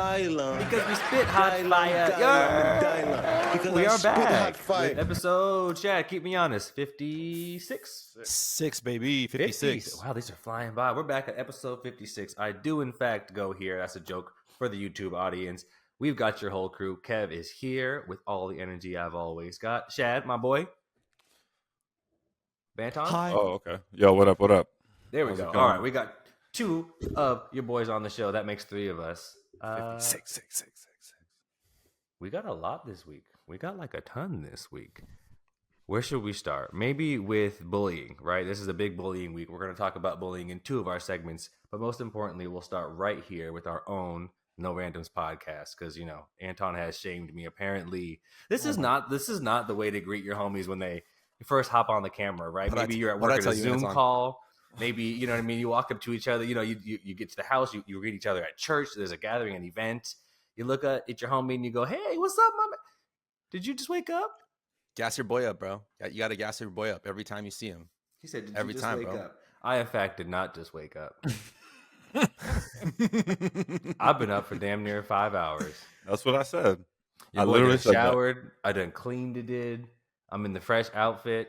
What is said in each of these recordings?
Because we spit hot fire. We are back with episode, Chad, keep me honest, 56? 6, baby. 56. Wow, these are flying by. We're back at episode 56. I do, in fact, go here. That's a joke for the YouTube audience. We've got your whole crew. Kev is here with all the energy I've always got. Shad, my boy. Banton? Hi. Oh, okay. Yo, what up? What up? There we go. All right, we got 2 of your boys on the show. That makes 3 of us. 56. We got a lot this week. We got like a ton this week. Where should we start? Maybe with bullying, right? This is a big bullying week. We're going to talk about bullying in 2 of our segments. But most importantly, we'll start right here with our own No Randoms podcast. Because, you know, Anton has shamed me. Apparently, this is not the way to greet your homies when they first hop on the camera, right? Maybe you're at work at a Zoom call. Maybe, you know what I mean? You walk up to each other, you know, you get to the house, you greet each other at church. There's a gathering, an event. You look at your homie and you go, hey, what's up, mama? Did you just wake up? Gas your boy up, bro. You got to gas your boy up every time you see him. He said, did every you just time, wake bro. up? I, in fact, did not just wake up. I've been up for damn near 5 hours. That's what I said. I literally showered. I done cleaned it. I'm in the fresh outfit.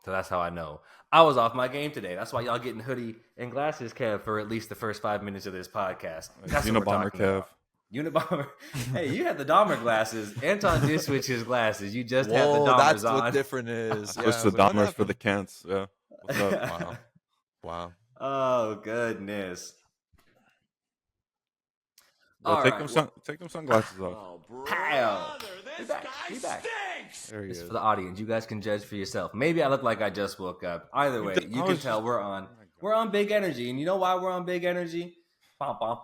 So that's how I know. I was off my game today. That's why y'all getting hoodie and glasses, Kev, for at least the first 5 minutes of this podcast. That's Unabomber, Kev. Unabomber. Hey, you had the Dahmer glasses. Anton did switch his glasses. You just had the Dahmers that's on. what different is. Switch the Dahmers for the Kents. Yeah. What's up? Wow. Oh, goodness. Well, take them sunglasses off. Oh, pow. We back. There he This is is. for the audience. You guys can judge for yourself. Maybe I look like I just woke up. Either way, you can tell we're on big energy. And you know why we're on big energy? For those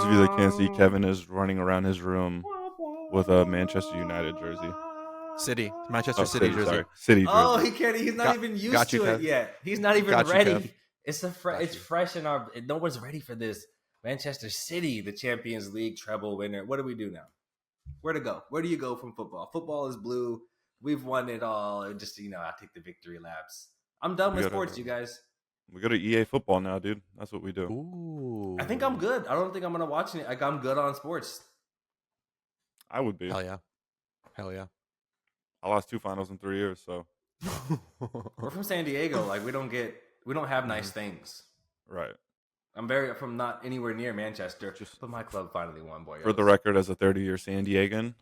of you that can't see, Kevin is running around his room with a Manchester United jersey. Manchester City jersey. Sorry. City jersey. Oh, he can't. He's not even used to it yet. He's not even ready. It's fresh in our. No one's ready for this. Manchester City, the Champions League treble winner. What do we do now? Where to go? Where do you go from football? Football is blue. We've won it all. And just, I take the victory laps. I'm done with sports, you guys. We go to EA football now, dude. That's what we do. Ooh. I think I'm good. I don't think I'm gonna watch it. Like, I'm good on sports. I would be. Hell yeah. I lost 2 finals in 3 years, so. We're from San Diego. Like, we don't have nice things. Right. I'm from not anywhere near Manchester. But my club finally won, boy. For the record, as a 30-year San Diegan,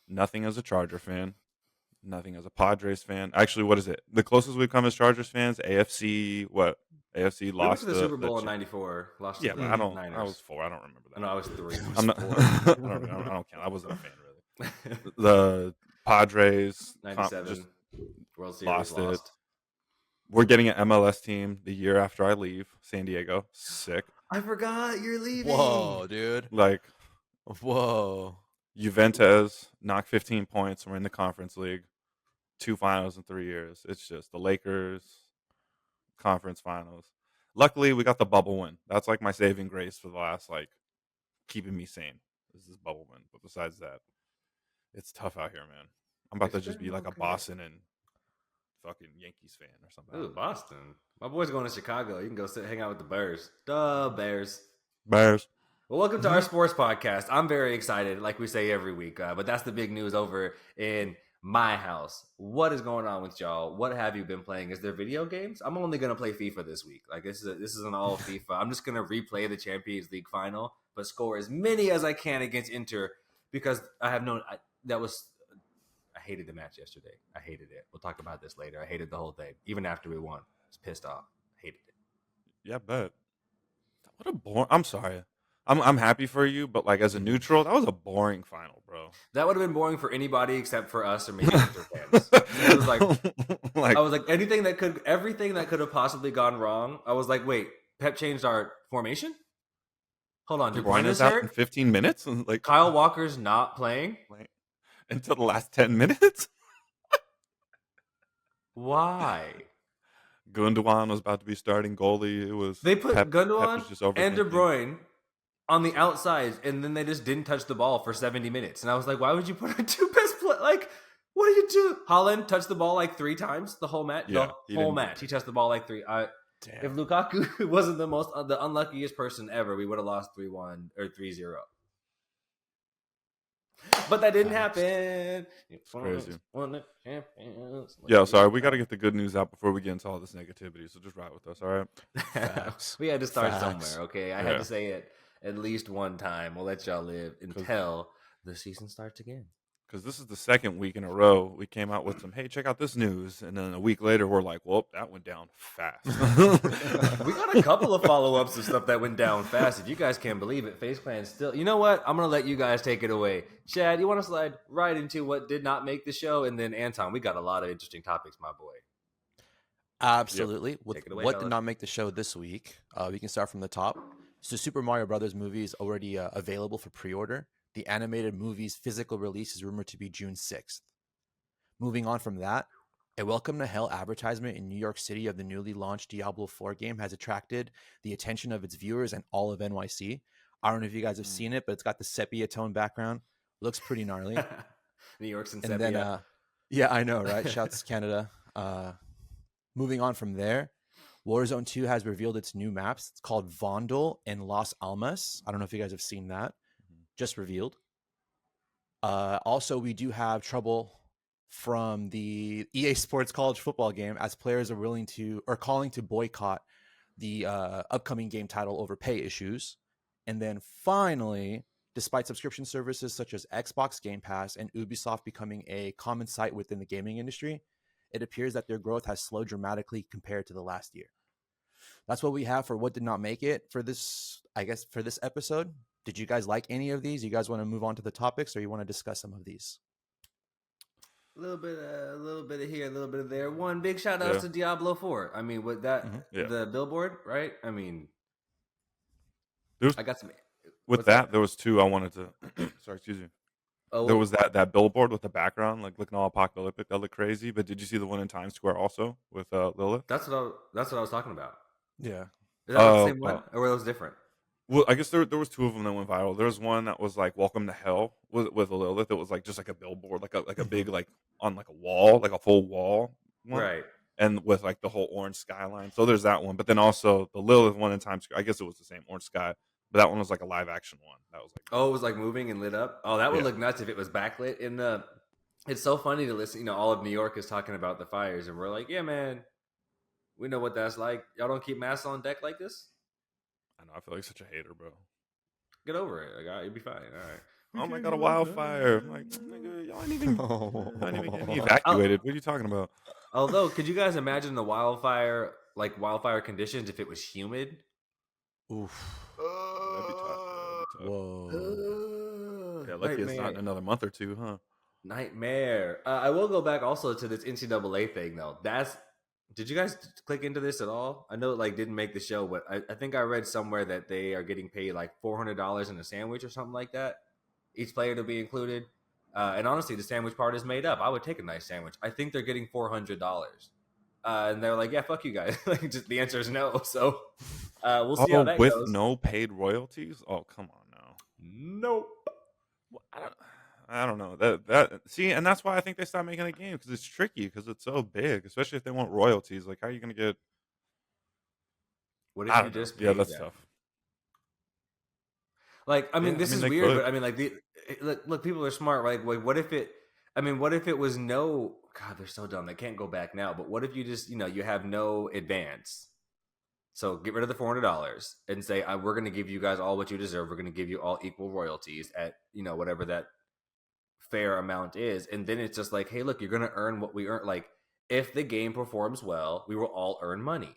nothing as a Charger fan, nothing as a Padres fan. Actually, what is it? The closest we've come as Chargers fans, AFC, what? AFC lost the Super Bowl in '94. Lost to the Niners. I was 4. I don't remember that. No, I was 3. I'm not, I don't count. I wasn't a fan, really. The Padres 97 just World Series lost. We're getting an MLS team the year after I leave San Diego. Sick. I forgot you're leaving. Whoa, dude. Like, whoa. Juventus knocked 15 points. We're in the Conference League. 2 finals in 3 years. It's just the Lakers, Conference Finals. Luckily, we got the bubble win. That's like my saving grace for the last, keeping me sane. This is bubble win. But besides that, it's tough out here, man. I'm about to just be like a Boston and fucking Yankees fan or something. Ooh, Boston. My boy's going to Chicago. You can go hang out with the Bears. Bears. Bears. Well, welcome to our sports podcast. I'm very excited, like we say every week. But that's the big news over in my house. What is going on with y'all? What have you been playing? Is there video games? I'm only gonna play FIFA this week. Like, this is an all FIFA. I'm just gonna replay the Champions League final, but score as many as I can against Inter because I hated the match yesterday. I hated it. We'll talk about this later. I hated the whole thing. Even after we won, I was pissed off. Hated it. Yeah, bet. What a boring. I'm sorry. I'm happy for you, but as a neutral, that was a boring final, bro. That would have been boring for anybody except for us or maybe Inter fans. It was I was like, everything that could have possibly gone wrong. I was like, wait, Pep changed our formation? Hold on, De Bruyne is out hurt? in 15 minutes? Kyle Walker's not playing? Until the last 10 minutes? Why? Gundogan was about to be starting goalie. They put Gundogan Pep and De Bruyne on the outside, and then they just didn't touch the ball for 70 minutes. And I was like, why would you put our 2 best players? What do you do? Holland touched the ball like 3 times the whole match. Yeah, The he whole didn't do match, he touched the ball like 3. Damn. If Lukaku wasn't the unluckiest person ever, we would have lost 3-1 or 3-0. But that didn't Facts. happen. It's crazy. Won the champions. Yeah, sorry, we got to get the good news out before we get into all this negativity. So just ride with us, all right? Facts. We had to start Facts. somewhere, okay? I Yeah. had to say it at least one time. We'll let y'all live until the season starts again. Because this is the second week in a row we came out with some, hey, check out this news. And then a week later, we're like, well, that went down fast. We got a couple of follow-ups of stuff that went down fast. If you guys can't believe it, FaZe Clan still... You know what? I'm going to let you guys take it away. Chad, you want to slide right into what did not make the show? And then Anton, we got a lot of interesting topics, my boy. Absolutely. Take it away, What fellas. did not make the show this week? We can start from the top. So Super Mario Brothers movie is already available for pre-order. The animated movie's physical release is rumored to be June 6th. Moving on from that, a Welcome to Hell advertisement in New York City of the newly launched Diablo 4 game has attracted the attention of its viewers and all of NYC. I don't know if you guys have seen it, but it's got the sepia tone background. Looks pretty gnarly. New York's in And sepia. then, yeah, I know, right? Shouts to Canada. Moving on from there, Warzone 2 has revealed its new maps. It's called Vondel and Las Almas. I don't know if you guys have seen that. Just revealed. Also, we do have trouble from the EA Sports college football game as players are calling to boycott the upcoming game title over pay issues. And then finally, despite subscription services such as Xbox Game Pass and Ubisoft becoming a common sight within the gaming industry, it appears that their growth has slowed dramatically compared to the last year. That's what we have for what did not make it for this, I guess, for this episode. Did you guys like any of these? You guys want to move on to the topics, or you want to discuss some of these? A little bit of here, a little bit of there. One big shout out to Diablo 4. I mean, with that, the billboard, right? I mean, I got some. With that, there was two I wanted to. Sorry, excuse me. Oh, there was that billboard with the background, like looking all apocalyptic. That looked crazy. But did you see the one in Times Square also with Lilith? That's what I was talking about. Yeah. Is that the same one, or were those different? Well, I guess there was two of them that went viral. There was one that was like "Welcome to Hell" with Lilith. It was like just like a billboard, like a big like on like a wall, like a full wall, one. Right? And with like the whole orange skyline. So there's that one. But then also the Lilith one in Times Square. I guess it was the same orange sky, but that one was like a live action one. That was like it was like moving and lit up. Oh, that would look nuts if it was backlit. It's so funny to listen. You know, all of New York is talking about the fires, and we're like, yeah, man, we know what that's like. Y'all don't keep masks on deck like this. I know. I feel like such a hater, bro. Get over it. Like, you'll be fine. All right. Oh my god, a wildfire! I'm like, nigga, y'all ain't even getting evacuated. What are you talking about? Although, could you guys imagine the wildfire conditions if it was humid? Oof. That'd be tough. Whoa. Yeah, lucky it's not in another month or two, huh? Nightmare. I will go back also to this NCAA thing though. Did you guys click into this at all? I know it like didn't make the show, but I think I read somewhere that they are getting paid like $400 in a sandwich or something like that. Each player to be included. And honestly, the sandwich part is made up. I would take a nice sandwich. I think they're getting $400. And they're like, yeah, fuck you guys. Like, just the answer is no. So we'll see how that with goes. no paid royalties? Oh, come on now. Nope. I don't know that. See, and that's why I think they stopped making a game because it's tricky because it's so big, especially if they want royalties. Like, how are you going to get? What if you just yeah, that's that? Tough. Like, I mean, this is weird, could. but I mean, like, look, people are smart. Right? Like, what if it? I mean, what if it was no? God, they're so dumb. They can't go back now. But what if you just, you have no advance? So get rid of the $400 and say, we're going to give you guys all what you deserve. We're going to give you all equal royalties at whatever that fair amount is. And then it's just like, hey, look, you're going to earn what we earn. Like, if the game performs well, we will all earn money.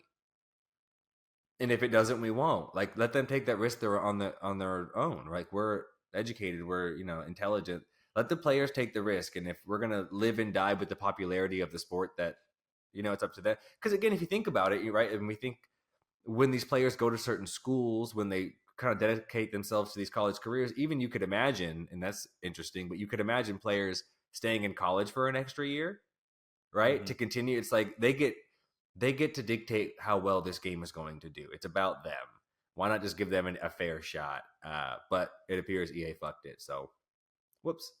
And if it doesn't, we won't. Like, let them take that risk. They're on their own. Like, we're educated, we're intelligent. Let the players take the risk. And if we're gonna live and die with the popularity of the sport, that it's up to them. Because again, if you think about it, you're right. And we think when these players go to certain schools, when they kind of dedicate themselves to these college careers, even you could imagine, and that's interesting, but you could imagine players staying in college for an extra year, right? Mm-hmm. To continue. It's like they get to dictate how well this game is going to do. It's about them. Why not just give them a fair shot? But it appears EA fucked it. So, whoops.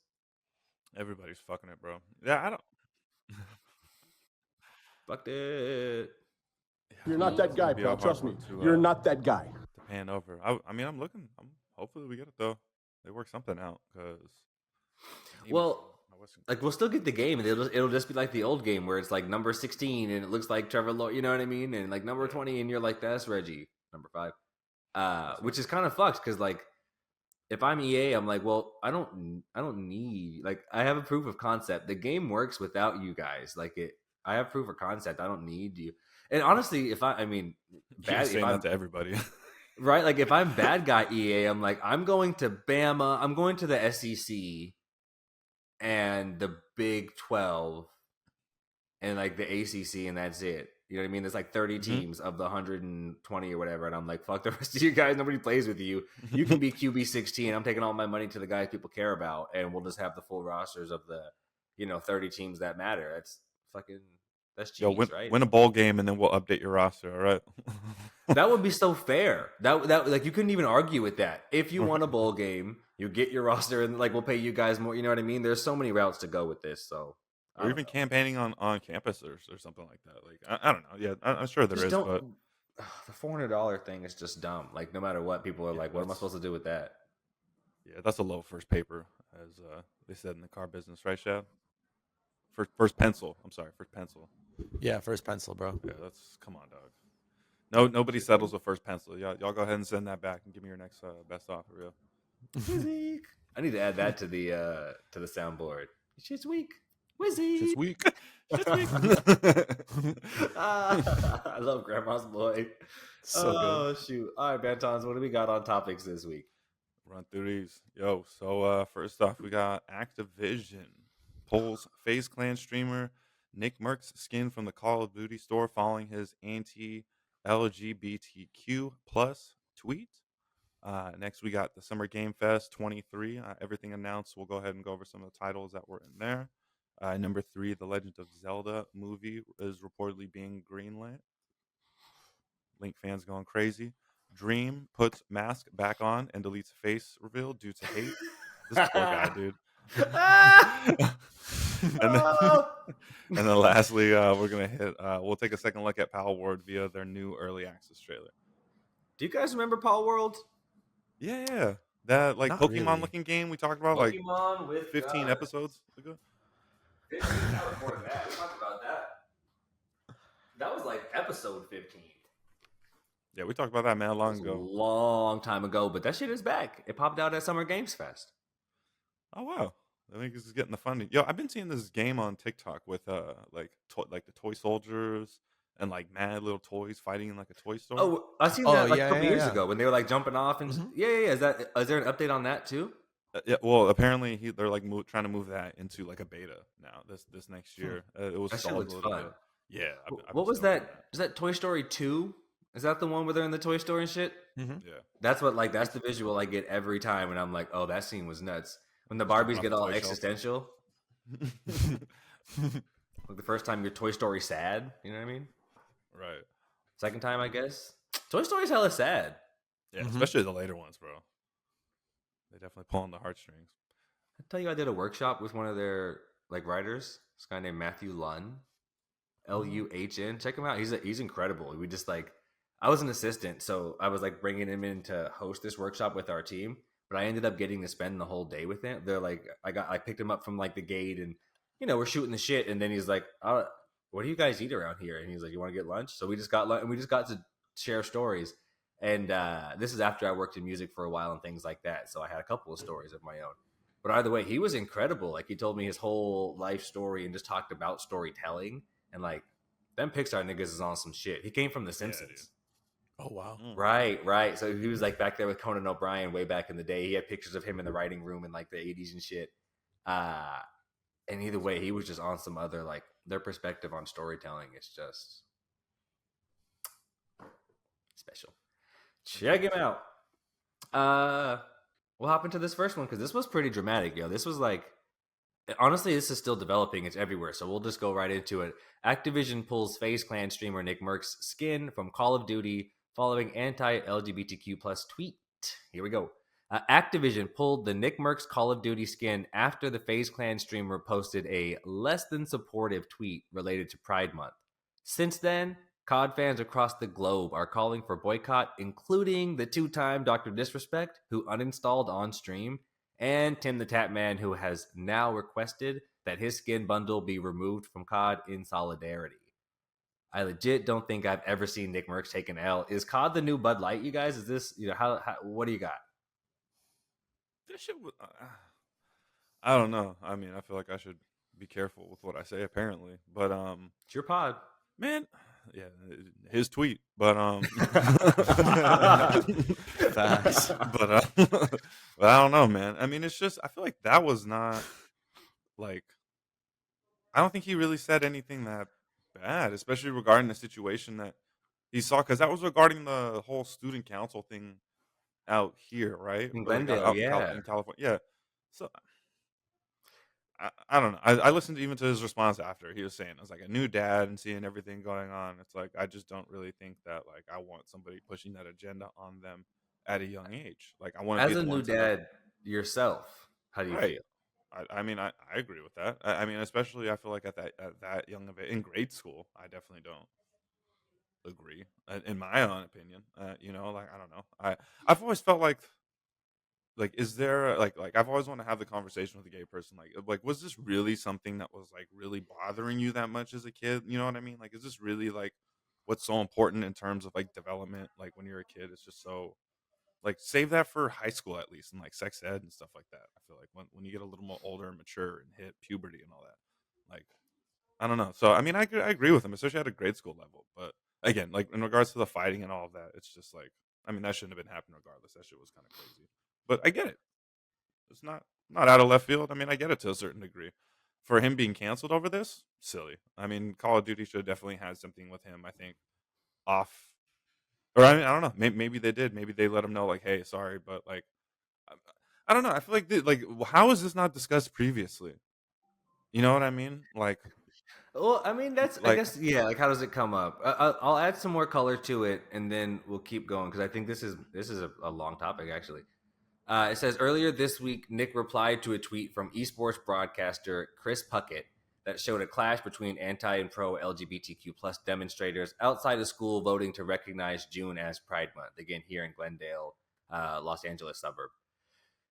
Everybody's fucking it, bro. Yeah, I don't. Fucked it. Yeah, You're I not mean, that it's guy, gonna be a pal. hard Trust me. one You're not that guy. to pan over. I mean, I'm looking. Hopefully we get it though. They work something out because Well, I wasn't like great. we'll still get the game, and it'll just be like the old game where it's like number 16 and it looks like Trevor Lawrence, you know what I mean? And like number Yeah. 20 and you're like that's Reggie, number 5. That's Which it. is kind of fucked because like if I'm EA, I'm like, well, I don't need like I have a proof of concept. The game works without you guys. Like it, I have proof of concept. I don't need you. And honestly, I mean, You're bad if saying that I'm to everybody. right, like if I'm bad guy EA, I'm like I'm going to Bama, I'm going to the SEC and the Big 12 and like the ACC, and that's it. You know what I mean? There's like 30 teams of the 120 or whatever, and I'm like, fuck the rest of you guys. Nobody plays with you. You can be QB 16. I'm taking all my money to the guys people care about, and we'll just have the full rosters of the 30 teams that matter. That's fucking that's Yo, cheese, right? win a bowl game and then we'll update your roster. All right. That would be so fair. That like you couldn't even argue with that. If you Right. won a bowl game, you get your roster, and like we'll pay you guys more. You know what I mean? There's so many routes to go with this. So I Or don't even know. campaigning on campus or something like that. Like I don't know. Yeah, I'm sure there Just is, don't. but The $400 thing is just dumb. Like no matter what, people are yeah, like, "What am I supposed to do with that?" that's a low first paper, as they said in the car business, right, Shad? First pencil. I'm sorry, first pencil. Yeah, first pencil, bro. Yeah, that's come on, dog. No, nobody settles with first pencil. Y'all go ahead and send that back and give me your next best offer, real. Wizzy. I need to add that to the soundboard. Shit's weak. Wizzy. Shit's weak. Shit's weak. I love Grandma's boy. So Oh shoot! All right, Bantons, what do we got on topics this week? Run through these. Yo, so first off, we got Activision pulls FaZe Clan streamer Nickmercs skin from the Call of Duty store following his anti-LGBTQ plus tweet. Next, we got the Summer Game Fest 23. Everything announced. We'll go ahead and go over some of the titles that were in there. Number 3, The Legend of Zelda movie is reportedly being greenlit. Link fans going crazy. Dream puts mask back on and deletes face reveal due to hate. This poor guy, dude. and then lastly, we're gonna hit. We'll take a second look at Palworld via their new early access trailer. Do you guys remember Palworld? Yeah, that like Not Pokemon really. looking game we talked about Pokemon with 15 God. episodes ago. 15, that was more than that. We talked about that. That was like episode 15. Yeah, we talked about that, man, That long was a ago. long time ago, but that shit is back. It popped out at Summer Games Fest. Oh wow, I think this is getting the funding. Yo, I've been seeing this game on TikTok with like the toy soldiers and like mad little toys fighting in like a toy store. Oh, I seen Oh, that like yeah, a couple yeah, years yeah. ago when they were like jumping off and Mhm. yeah. Is there an update on that too? Yeah, well, apparently they're like trying to move that into like a beta now. This next year, it was That shit stalled looks a little fun. bit. Yeah, I've What been was stoked on that? Is that Toy Story 2? Is that the one where they're in the toy store and shit? Mhm. Yeah, That's what like that's the visual I get every time, and I'm like, oh, that scene was nuts. When the just jumping Barbies off get the all toy shelf. existential, like the first time you're Toy Story sad, you know what I mean? Right. Second time, I guess. Toy Story's hella sad. Yeah, Mhm. especially the later ones, bro. They definitely pull on the heartstrings. I tell you, I did a workshop with one of their like writers. This guy named Matthew Lunn, Luhn. Check him out. He's incredible. We just like I was an assistant, so I was like bringing him in to host this workshop with our team. But I ended up getting to spend the whole day with him. They're like, I picked him up from like the gate, and we're shooting the shit. And then he's like, "What do you guys eat around here?" And he's like, "You want to get lunch?" So we just got lunch, and we just got to share stories. And this is after I worked in music for a while and things like that. So I had a couple of stories of my own. But either way, he was incredible. Like he told me his whole life story and just talked about storytelling. And like them Pixar niggas is on some shit. He came from The Simpsons. dude. Oh wow. Right. So he was like back there with Conan O'Brien way back in the day. He had pictures of him in the writing room in like the 80s and shit. And either way, he was just on some other like their perspective on storytelling is just special. Check him out. We'll hop into this first one because this was pretty dramatic, yo. This was like honestly, this is still developing. It's everywhere. So we'll just go right into it. Activision pulls FaZe Clan streamer Nickmercs skin from Call of Duty following anti-LGBTQ plus tweet. Here we go. Activision pulled the Nickmercs Call of Duty skin after the FaZe Clan streamer posted a less than supportive tweet related to Pride Month. Since then, COD fans across the globe are calling for boycott, including the two-time Dr. Disrespect, who uninstalled on stream, and Tim the Tatman, who has now requested that his skin bundle be removed from COD in solidarity. I legit don't think I've ever seen Nickmercs take an L. Is COD the new Bud Light, you guys? Is this, how what do you got? This shit was, I don't know. I mean, I feel like I should be careful with what I say, apparently. But It's your pod. man, yeah, his tweet. But Facts. but I don't know, man. I mean, it's just I feel like that was not like I don't think he really said anything that bad, especially regarding the situation that he saw, because that was regarding the whole student council thing out here, right? In Or like Glendale, in California, yeah. So I don't know. I listened even to his response after. He was saying, "I was like a new dad and seeing everything going on. It's like I just don't really think that like I want somebody pushing that agenda on them at a young age. Like I want to be As a the new one to like dad yourself, how do you right." feel? I mean, I agree with that. I mean, especially I feel like at that young of a in grade school, I definitely don't agree. In my own opinion, like I don't know. I've always felt like is there like I've always wanted to have the conversation with a gay person like was this really something that was like really bothering you that much as a kid? You know what I mean? Like is this really like what's so important in terms of like development? Like when you're a kid, it's just so like save that for high school at least and like sex ed and stuff like that. I feel like when you get a little more older and mature and hit puberty and all that, like I don't know. So I mean, I agree with him, especially at a grade school level. But again, like in regards to the fighting and all of that, it's just like I mean that shouldn't have been happening regardless. That shit was kind of crazy. But I get it. It's not out of left field. I mean, I get it to a certain degree. For him being canceled over this, silly. I mean, Call of Duty should have definitely had something with him. I think off, or I mean, I don't know. Maybe they did. Maybe they let him know, like, hey, sorry, but like, I, I don't know. I feel like, how is this not discussed previously? You know what I mean? Well, I mean, that's, I Like, guess, yeah. Like, how does it come up? I'll add some more color to it, and then we'll keep going because I think this is a long topic actually. It says earlier this week, Nick replied to a tweet from esports broadcaster Chris Puckett that showed a clash between anti and pro LGBTQ plus demonstrators outside a school voting to recognize June as Pride Month. Again, here in Glendale, Los Angeles suburb.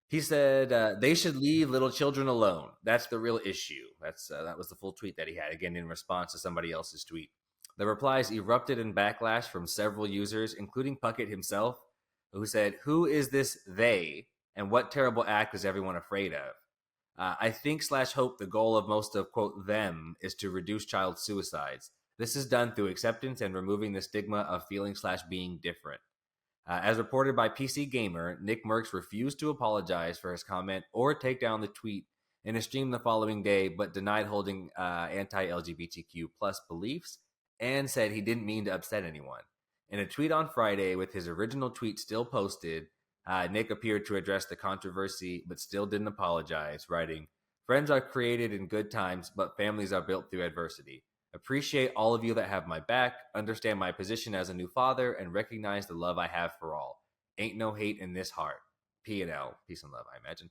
He said they should leave little children alone. That's the real issue. That was the full tweet that he had, again in response to somebody else's tweet. The replies erupted in backlash from several users, including Puckett himself, who said, "Who is this they, and what terrible act is everyone afraid of?" I think slash hope the goal of most of quote them is to reduce child suicides. This is done through acceptance and removing the stigma of feeling slash being different. As reported by PC Gamer, Nickmercs refused to apologize for his comment or take down the tweet in a stream the following day, but denied holding anti-LGBTQ plus beliefs and said he didn't mean to upset anyone. In a tweet on Friday, with his original tweet still posted, Nick appeared to address the controversy, but still didn't apologize, writing, "Friends are created in good times, but families are built through adversity. Appreciate all of you that have my back, understand my position as a new father, and recognize the love I have for all. Ain't no hate in this heart. P and L, peace and love, I imagine."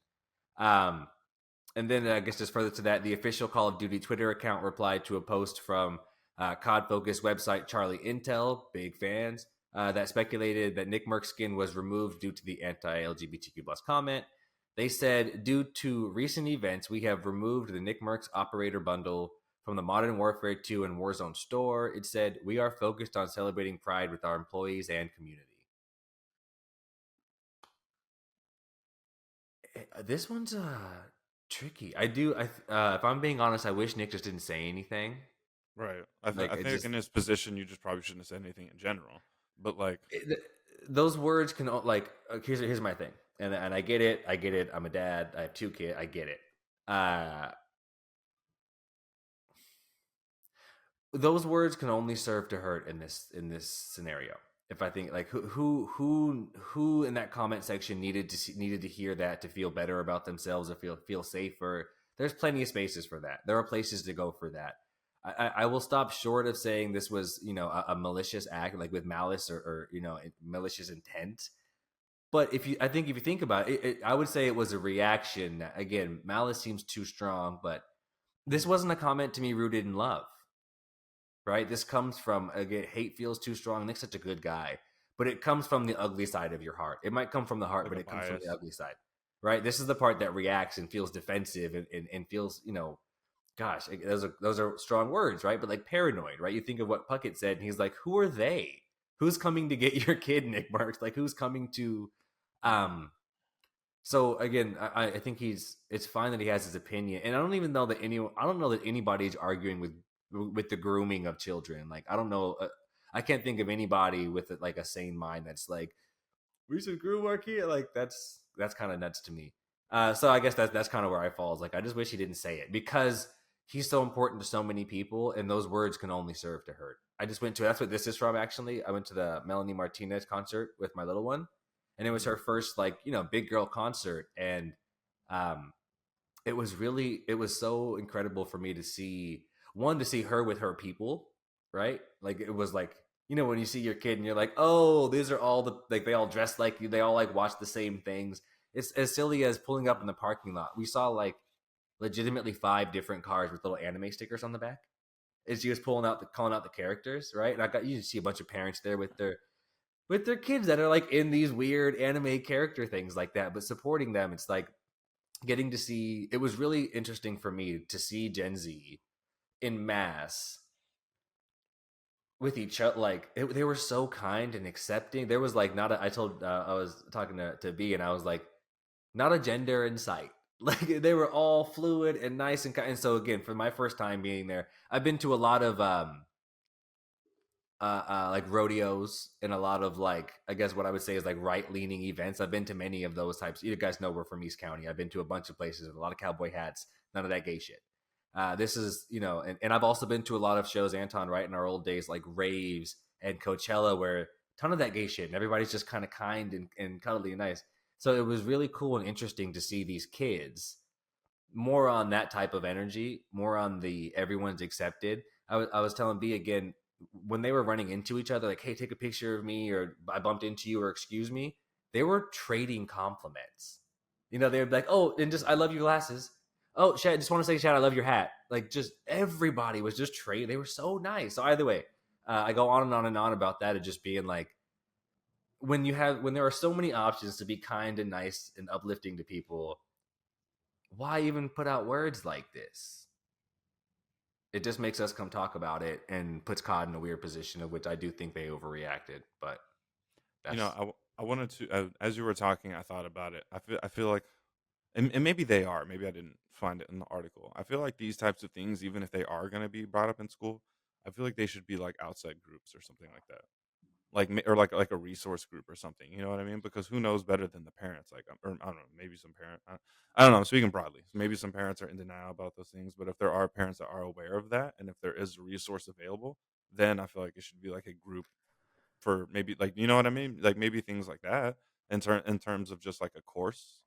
Um, and then I guess just further to that, the official Call of Duty Twitter account replied to a post from COD focused website Charlie Intel, big fans, that speculated that Nick Merck's skin was removed due to the anti-LGBTQ plus comment. They said, due to recent events, we have removed the Nick Merck's operator bundle from the Modern Warfare 2 and Warzone store. It said, we are focused on celebrating Pride with our employees and community. This one's tricky. If I'm being honest, I wish Nick just didn't say anything. right. Like I think in his position, you just probably shouldn't have said anything in general. But like, those words can like here's my thing, and I get it. I'm a dad. I have 2 kids. I get it. Those words can only serve to hurt in this scenario. If I think like who in that comment section needed to hear that to feel better about themselves or feel safer. There's plenty of spaces for that. There are places to go for that. I will stop short of saying this was a malicious act, like with malice or malicious intent. But if you think about it, I would say it was a reaction. Again, malice seems too strong, but this wasn't a comment to me rooted in love, right? This comes from, again, hate feels too strong. Nick's such a good guy, but it comes from the ugly side of your heart. It might come from the heart, Like but a it comes from the bias. ugly side, right? This is the part that reacts and feels defensive and feels, gosh, those are strong words, right? But like paranoid, right? You think of what Puckett said, and he's like, "Who are they? Who's coming to get your kid, Nickmercs? Like, who's coming to?" Um. So again, I think it's fine that he has his opinion, and I don't even know that I don't know that anybody's arguing with the grooming of children. Like, I don't know, I can't think of anybody with like a sane mind that's like, we should groom our kid. Like that's kind of nuts to me. So I guess that's kind of where I fall. Is like I just wish he didn't say it because he's so important to so many people, and those words can only serve to hurt. I just went to that's what this is from. Actually, I went to the Melanie Martinez concert with my little one, and it was her first like big girl concert, and um, it was so incredible for me to see to see her with her people, right? Like it was like when you see your kid and you're like, oh, these are all the like they all dress like you, they all like watch the same things. It's as silly as pulling up in the parking lot. We saw like legitimately 5 different cars with little anime stickers on the back. As she was calling out the characters, right? And I got you see a bunch of parents there with their kids that are like in these weird anime character things like that, but supporting them. It's like getting to see. It was really interesting for me to see Gen Z in mass with each other. Like they were so kind and accepting. There was like not a. I told I was talking to B, and I was like, not a gender in sight. Like they were all fluid and nice and kind. And so again, for my first time being there, I've been to a lot of like rodeos and a lot of like I guess what I would say is like right leaning events. I've been to many of those types. You guys know we're from East County. I've been to a bunch of places with a lot of cowboy hats. None of that gay shit. This is and I've also been to a lot of shows, Anton, right in our old days, like raves and Coachella, where ton of that gay shit and everybody's just kind of kind and cuddly and nice. So it was really cool and interesting to see these kids more on that type of energy, more on the everyone's accepted. I was telling B again when they were running into each other, like, hey, take a picture of me, or I bumped into you, or excuse me. They were trading compliments. They would be like, oh, and just I love your glasses. Oh, Shad, I just want to say, Shad, I love your hat. Like, just everybody was just trading. They were so nice. So either way, I go on and on and on about that, of just being like, when there are so many options to be kind and nice and uplifting to people, why even put out words like this? It just makes us come talk about it and puts COD in a weird position, of which I do think they overreacted. But You know, that's I wanted to as you were talking, I thought about it. I feel like, and maybe they are. Maybe I didn't find it in the article. I feel like these types of things, even if they are going to be brought up in school, I feel like they should be like outside groups or something like that. Like or like a resource group or something. You know what I mean? Because who knows better than the parents? Like, or I don't know, maybe some parent. I don't know. I'm speaking broadly. Maybe some parents are in denial about those things, but if there are parents that are aware of that, and if there is a resource available, then I feel like it should be like a group for maybe like you know what I mean? Like maybe things like that in terms of just like a course.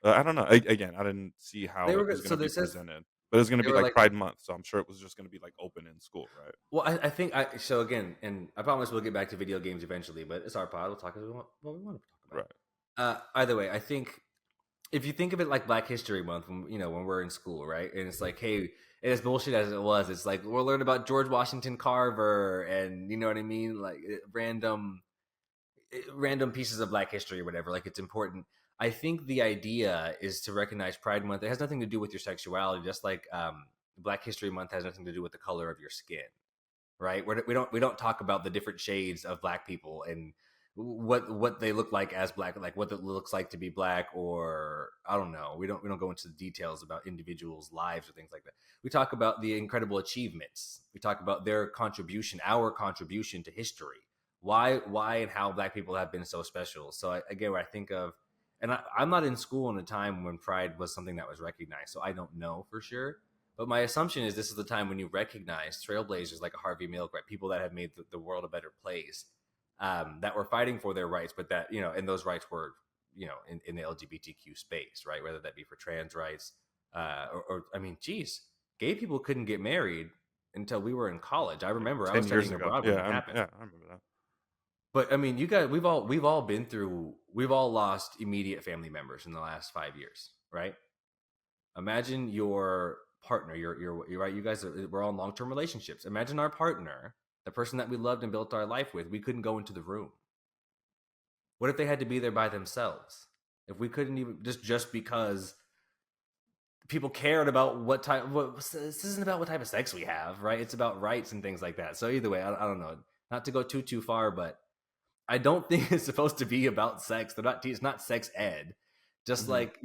I don't know. Again, I didn't see they how were it was good. going So to be this says presented, but it was going to they be were like like, Pride Month, so I'm sure it was just going to be like open in school, right? well, I think so again, and I promise we'll get back to video games eventually, but it's our pod. We'll talk about what we want to talk about. Right. Either way, I think if you think of it like Black History Month, when we're in school, right, and it's like, hey, and as bullshit as it was, it's like we'll learn about George Washington Carver, and you know what I mean, like random pieces of Black history or whatever. Like it's important. I think the idea is to recognize Pride Month. It has nothing to do with your sexuality, just like Black History Month has nothing to do with the color of your skin, right? We don't talk about the different shades of Black people and what they look like as Black, like what it looks like to be Black, or I don't know. We don't go into the details about individuals' lives or things like that. We talk about the incredible achievements. We talk about their contribution, our contribution to history. Why and how Black people have been so special. So again, when I think of, and I'm not in school in a time when Pride was something that was recognized, so I don't know for sure. But my assumption is this is the time when you recognize trailblazers like a Harvey Milk, right? People that have made the world a better place, that were fighting for their rights, but that, and those rights were, in the LGBTQ space, right? Whether that be for trans rights, or I mean, geez, gay people couldn't get married until we were in college. I Like remember I was 10 years studying ago. abroad when Yeah, that happened. yeah, I remember that. But I mean, you guys, we've all lost immediate family members in the last 5 years, right? Imagine your partner. You're right. You guys, we're all in long term relationships. Imagine our partner, the person that we loved and built our life with. We couldn't go into the room. What if they had to be there by themselves? If we couldn't even just because people cared about what type. This isn't about what type of sex we have, right? It's about rights and things like that. So either way, I don't know. Not to go too far, but I don't think it's supposed to be about sex. They're not. It's not sex ed. Just Mhm. like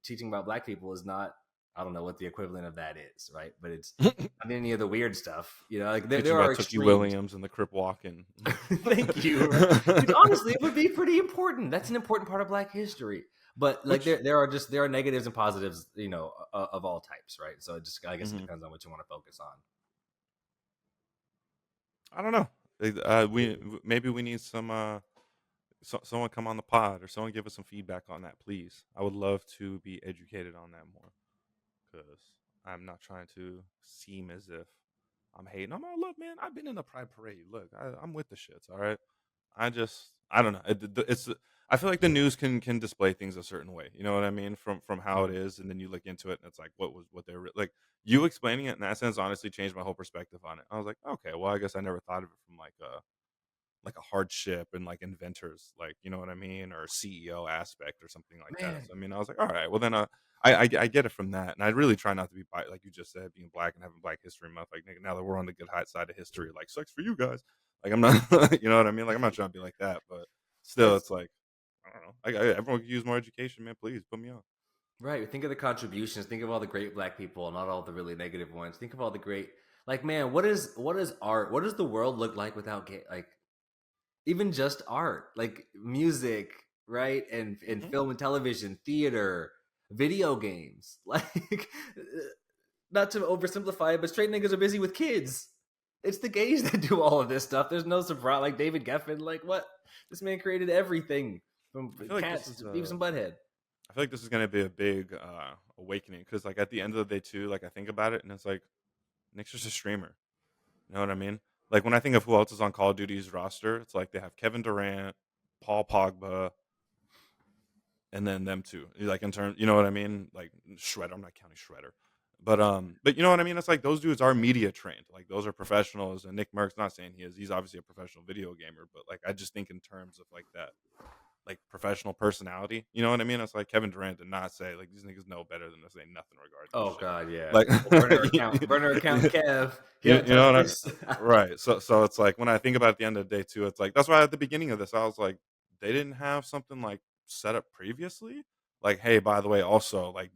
teaching about black people is not. I don't know what the equivalent of that is, right? But it's not any of the weird stuff. Like Teaching there are about Tookie extremes. Williams and the Crip Walking. Thank you. Right? Which honestly, it would be pretty important. That's an important part of Black history. But like Which there are negatives and positives, of all types, right? So I guess it mhm. depends on what you want to focus on. I don't know. Maybe we need someone come on the pod or someone give us some feedback on that, please. I would love to be educated on that more because I'm not trying to seem as if I'm hating. I'm all, look, man. I've been in the Pride Parade. Look, I'm with the shits. All right. I don't know. It's I feel like the news can display things a certain way. You know what I mean? From how it Mhm. is, and then you look into it, and it's like what they're like. You explaining it in that sense honestly changed my whole perspective on it. I was like, okay, well, I guess I never thought of it from like a hardship and like inventors, like you know what I mean, or CEO aspect or something like that. Man, So I mean, I was like, all right, well then, I get it from that, and I really try not to be like you just said, being black and having Black History Month. Like nigga, now that we're on the good high side of history, like sucks for you guys. Like I'm not, you know what I mean? Like I'm not trying to be like that, but still, that's it's like I don't know. Everyone could use more education, man. Please put me on. right. Think of the contributions. Think of all the great Black people, not all the really negative ones. Think of all the great, like, man, what is art? What does the world look like without like even just art, like music, right? And Hmm. film and television, theater, video games. Like, not to oversimplify it, but straight niggas are busy with kids. It's the gays that do all of this stuff. There's no surprise. Like David Geffen, like what? This man created everything from I feel like this Cats is to Beavis and Butthead. I feel like this is gonna be a big awakening because like at the end of the day too, like I think about it and it's like Nick's just a streamer. You know what I mean? Like when I think of who else is on Call of Duty's roster, it's like they have Kevin Durant, Paul Pogba, and then them two. Like in terms, you know what I mean? Like Shredder. I'm not counting Shredder, but you know what I mean? It's like those dudes are media trained. Like those are professionals. And Nickmercs, not saying he is. He's obviously a professional video gamer, but like I just think in terms of like that, like professional personality. You know what I mean? It's like Kevin Durant did not say like these niggas know better than to say nothing regarding this Oh shit. God, yeah. Oh, Like burner account, Kev. You you haven't know touched what this. right. So it's like when I think about at the end of the day too, it's like that's why at the beginning of this I was like, they didn't have something like set up previously. Like, hey, by the way, also like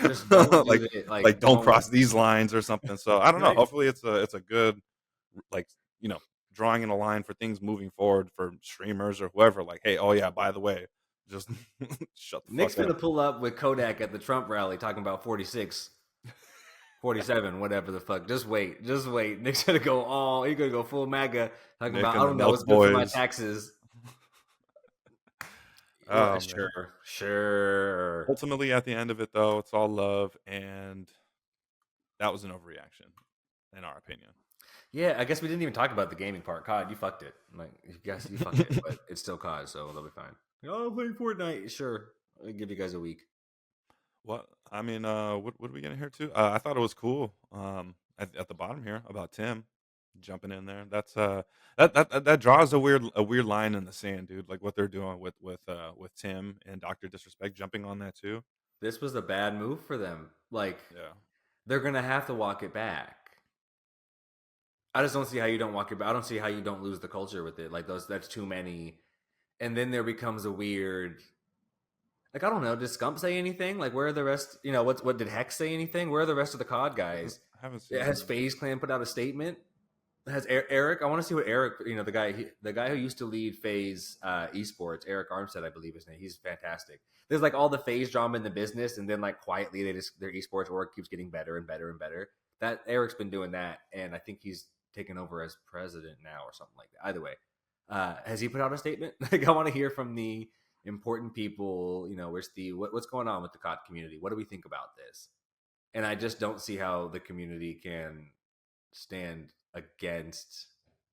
Just don't like do it. like Like, don't don't. cross these lines or something. So I don't know. Right. Hopefully it's a good like you know drawing in a line for things moving forward for streamers or whoever. Like, hey, oh yeah, by the way, just shut the Nick's fuck up. gonna pull up with Kodak at the Trump rally talking about 46, 47, whatever the fuck. Just wait. Just wait. Nick's gonna go all he's gonna go full MAGA talking Nick about I and the don't know Nelk what's good for my boys. taxes. Oh man. Sure. Sure. Ultimately, at the end of it, though, it's all love, and that was an overreaction, in our opinion. Yeah, I guess we didn't even talk about the gaming part. COD, you fucked it. Like, guess you fucked it, but it's still COD, so they'll be fine. Oh, I'm playing Fortnite. Sure. I'll give you guys a week. What I mean, what are we getting here to? I thought it was cool. At the bottom here about Tim jumping in there. That's that draws a weird line in the sand, dude. Like what they're doing with Tim and Doctor Disrespect jumping on that too. This was a bad move for them. Like, Yeah. they're gonna have to walk it back. I just don't see how you don't walk it back. I don't see how you don't lose the culture with it. Like that's too many. And then there becomes a weird like I don't know, did Scump say anything? Like where are the rest what did Hex say anything? Where are the rest of the COD guys? I haven't seen Has anything. FaZe Clan put out a statement? Has Eric? I want to see what Eric. The guy who used to lead FaZe Esports, Eric Armstead, I believe his name. He's fantastic. There's like all the FaZe drama in the business, and then like quietly, their esports org keeps getting better and better and better. That Eric's been doing that, and I think he's taken over as president now or something like that. Either way, has he put out a statement? Like I want to hear from the important people. Where's the what's going on with the COD community? What do we think about this? And I just don't see how the community can stand against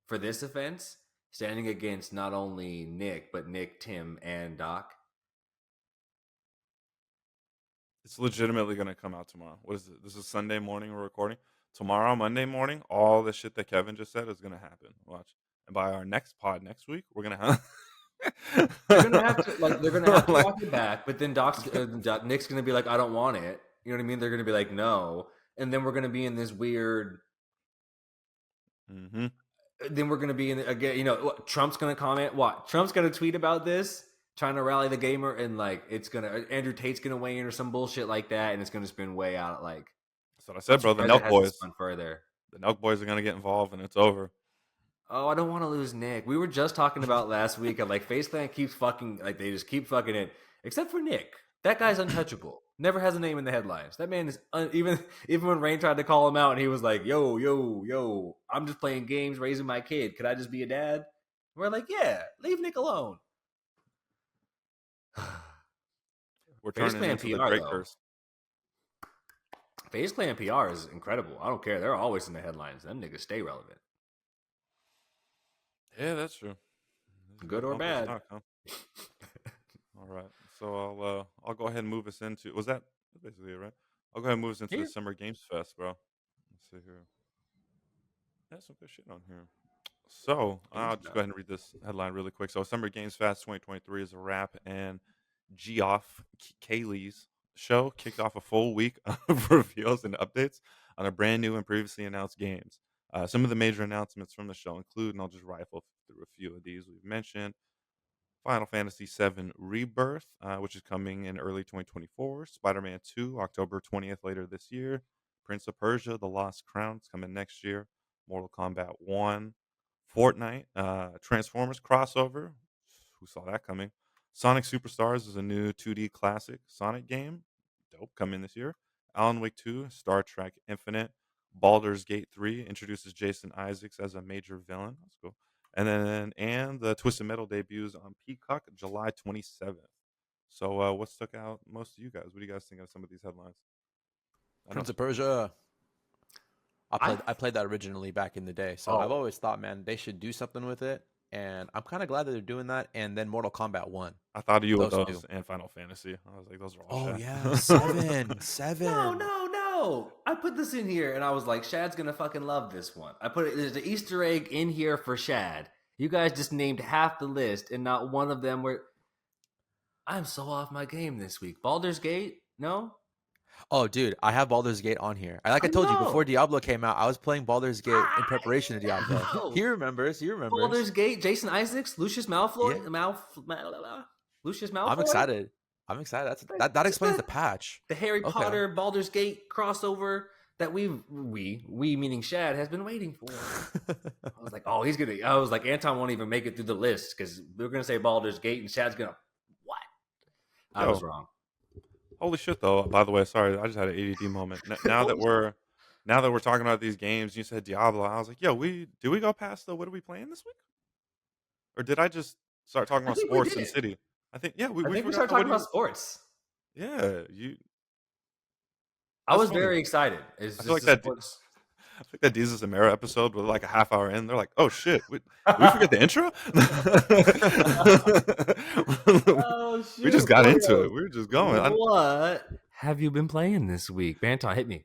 for this offense standing against not only Nick, but Nick, Tim, and Doc. It's legitimately going to come out tomorrow. What is it? This is Sunday morning we're recording. Tomorrow, Monday morning, all the shit that Kevin just said is going to happen. Watch. And by our next pod next week, we're going to have... They're gonna have to Like- walk it back, but then Nick's gonna be like, I don't want it. You know what I mean? They're gonna be like, no, and then we're gonna be in this weird. Mhm. Then we're gonna be in again. You know, what, Trump's gonna comment. What Trump's gonna tweet about this, trying to rally the gamer, and like it's gonna Andrew Tate's gonna weigh in or some bullshit like that, and it's gonna spin way out. Like That's what I said, bro. The Nelk boys. Further. The Nelk boys are going to get involved, and it's over. Oh, I don't want to lose Nick. We were just talking about last week of like FaZe Clan keeps fucking like they just keep fucking it, except for Nick. That guy's untouchable. Never has a name in the headlines. That man is even when Rain tried to call him out and he was like, "Yo, yo, yo, I'm just playing games, raising my kid. Could I just be a dad?" We're like, "Yeah, leave Nick alone." We're FaZe turning Clan into the PR, Great though. Curse. FaZe Clan PR is incredible. I don't care. They're always in the headlines. Them niggas stay relevant. Yeah, that's true. Good or bad. Stock, huh? All right. So I'll go ahead and move us into. Was that basically it, right? I'll go ahead and move us into the Summer Games Fest, bro. Let's see here. There's some good shit on here. So I'll just go ahead and read this headline really quick. So Summer Games Fest 2023 is a wrap, and Geoff Keighley's show kicked off a full week of reveals and updates on a brand new and previously announced games. Some of the major announcements from the show include, and I'll just rifle through a few of these we've mentioned. Final Fantasy VII Rebirth, which is coming in early 2024. Spider-Man 2, October 20th later this year. Prince of Persia, The Lost Crown is coming next year. Mortal Kombat 1. Fortnite, Transformers crossover. Who saw that coming? Sonic Superstars is a new 2D classic Sonic game. Dope, coming this year. Alan Wake 2, Star Trek Infinite. Baldur's Gate 3 introduces Jason Isaacs as a major villain. That's cool. And the Twisted Metal debuts on Peacock July 27th. So what stuck out most to you guys? What do you guys think of some of these headlines? Prince of Persia. I played that originally back in the day, so I've always thought, man, they should do something with it, and I'm kind of glad that they're doing that. And then Mortal Kombat 1. I thought of you with those and Final Fantasy. I was like, those are all. Oh Shad. yeah, seven. No. I put this in here, and I was like, Shad's gonna fucking love this one. I put it. There's an Easter egg in here for Shad. You guys just named half the list, and not one of them were. I'm so off my game this week. Baldur's Gate? No. Oh, dude, I have Baldur's Gate on here. I told you before Diablo came out, I was playing Baldur's Gate in preparation to Diablo. He remembers. Baldur's Gate, Jason Isaacs, Lucius Malfoy. Yeah. Lucius Malfoy. I'm excited. That explains the patch. The Harry Potter Baldur's Gate crossover that we meaning Shad has been waiting for. I was like, oh, I was like, Anton won't even make it through the list because we're gonna say Baldur's Gate and Shad's gonna what? I was wrong. Holy shit, though! By the way, sorry, I just had an ADD moment. Now that we're talking about these games, you said Diablo. I was like, yo, did we go past the what are we playing this week? Or did I just start talking about sports and City? I think we started talking about sports. Yeah, I was very excited. I feel like that Jesus and Mara episode with like a half hour in, they're like, "Oh shit, we forget the intro." Oh shit! We just got into it. We were just going. What have you been playing this week? Banton, hit me.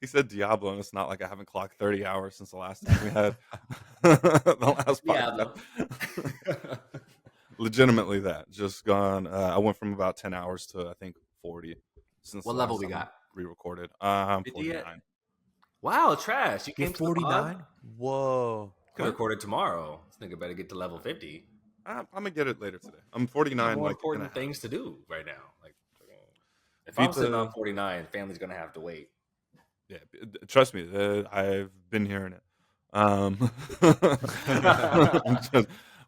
He said Diablo, and it's not like I haven't clocked 30 hours since the last time we had the last podcast. Legitimately, that just gone. I went from about 10 hours to I think 40 since. What level we got? Re-recorded. 49. Wow, trash! You came to 49. Whoa! Could recorded tomorrow. This nigga better get to level 50. I'm gonna get it later today. I'm 49. More important things to do right now. Like, if I'm sitting on 49, family's gonna have to wait. Yeah, trust me. I've been hearing it.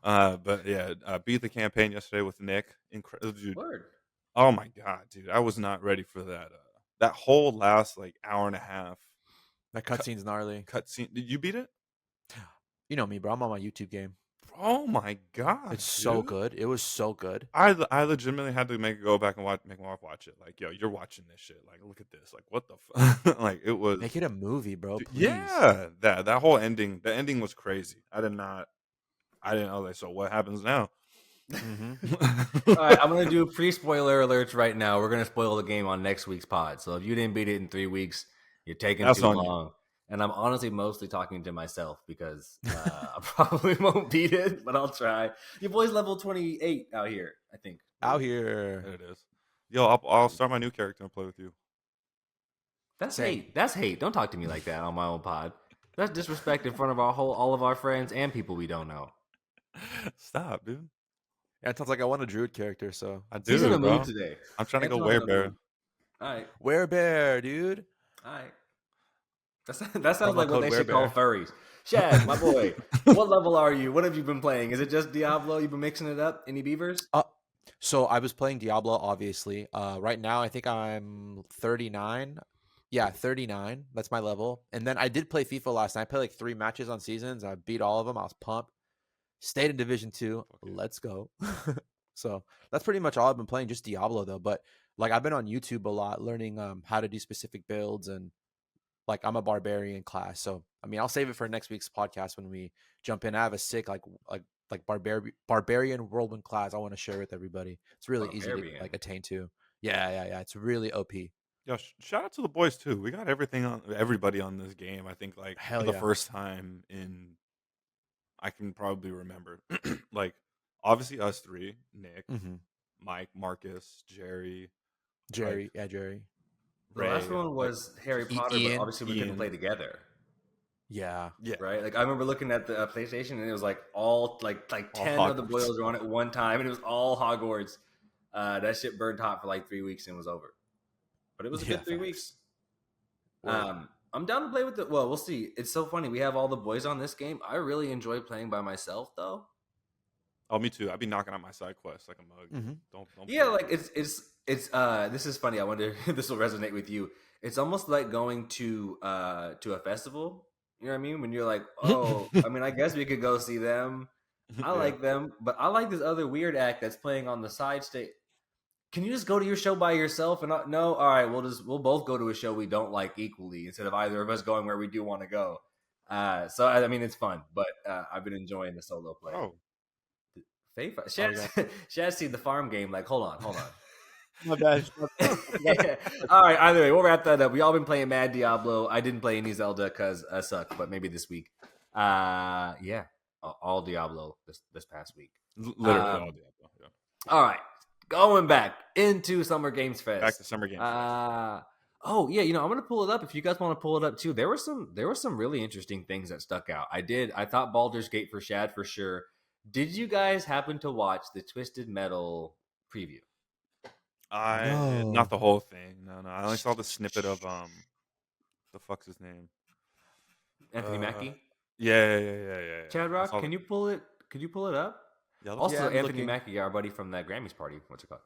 But yeah, beat the campaign yesterday with Nick. Incredible, dude. Word. Oh my god, dude! I was not ready for that. That whole last like hour and a half. That cutscene's gnarly. Cutscene. Did you beat it? You know me, bro. I'm on my YouTube game. Oh my god, it's so good. It was so good. I legitimately had to go back and make my wife watch it. Like, yo, you're watching this shit. Like, look at this. Like, what the fuck? Like, it was. Make it a movie, bro. Please. Yeah, that whole ending. The ending was crazy. I I didn't know that. So what happens now? All right, I'm gonna do pre-spoiler alerts right now. We're gonna spoil the game on next week's pod. So if you didn't beat it in 3 weeks, you're taking That's too on you. long. And I'm honestly mostly talking to myself because I probably won't beat it, but I'll try. Your boy's level 28 out here, I think. Out here. There it is. Yo, I'll start my new character and play with you. That's Same. hate. That's hate. Don't talk to me like that on my own pod. That's disrespect in front of all of our friends and people we don't know. Stop, dude. Yeah, it sounds like I want a druid character, so I do, He's in a bro. mood today. I'm trying to go Antoine's in a werebear. mood. All right. werebear, dude. All right. That sounds Promo like what code they should call werebear. furries. Shad, my boy, what level are you? What have you been playing? Is it just Diablo? You've been mixing it up? Any beavers? So I was playing Diablo, obviously. Right now, I think I'm 39. Yeah, 39. That's my level. And then I did play FIFA last night. I played like 3 matches on seasons. I beat all of them. I was pumped. Stayed in Division 2. Okay. Let's go. So that's pretty much all I've been playing, just Diablo, though. But like I've been on YouTube a lot, learning how to do specific builds, and like I'm a barbarian class. So I mean, I'll save it for next week's podcast when we jump in. I have a sick like barbarian whirlwind class I want to share with everybody. It's really easy to Barbarian. like attain to. Yeah. It's really OP. Yo, shout out to the boys too. We got everybody on this game. I think like Hell for the yeah. first time in I can probably remember. Like obviously us 3, Nick, Mm-hmm. Mike, Marcus, Jerry. Jerry. The last Ray, one was Harry Potter, Ian. but obviously we couldn't Ian. play together, Yeah. Yeah. right? Like I remember looking at the PlayStation, and it was like all like 10 All of the Hogwarts. boils were on at one time, and it was all Hogwarts. That shit burned hot for like 3 weeks and was over. But it was a Yeah, good 3 facts. weeks. Word. I'm down to play with well, we'll see. It's so funny. We have all the boys on this game. I really enjoy playing by myself, though. Oh, me too. I'd be knocking out my side quests like a mug. Mhm. Don't Yeah, play. like it's this is funny. I wonder if this will resonate with you. It's almost like going to a festival. You know what I mean? When you're like, oh, I mean, I guess we could go see them. I Yeah. like them, but I like this other weird act that's playing on the side stage. Can you just go to your show by yourself? And no, all right, we'll both go to a show we don't like equally instead of either of us going where we do want to go. So I mean, it's fun, but I've been enjoying the solo play. Oh, Shad's seen the farm game. Like, hold on. My bad. All right. Either way, we'll wrap that up. We all been playing Mad Diablo. I didn't play any Zelda because I suck, but maybe this week. Yeah, all Diablo this past week. literally all Diablo. Yeah. All right, going back into Summer Games Fest. Back to Summer Games. Oh yeah, I'm gonna pull it up if you guys want to pull it up too. There were some really interesting things that stuck out. I thought Baldur's Gate for Shad for sure. Did you guys happen to watch the Twisted Metal preview? No. Not the whole thing. No. I only saw the snippet of the fuck's his name? Anthony Mackie? Yeah. Chad I Rock, saw can you pull it? Could you pull it up? Yeah, Also, I'm Anthony looking. Mackie, our buddy from that Grammys party. What's it called?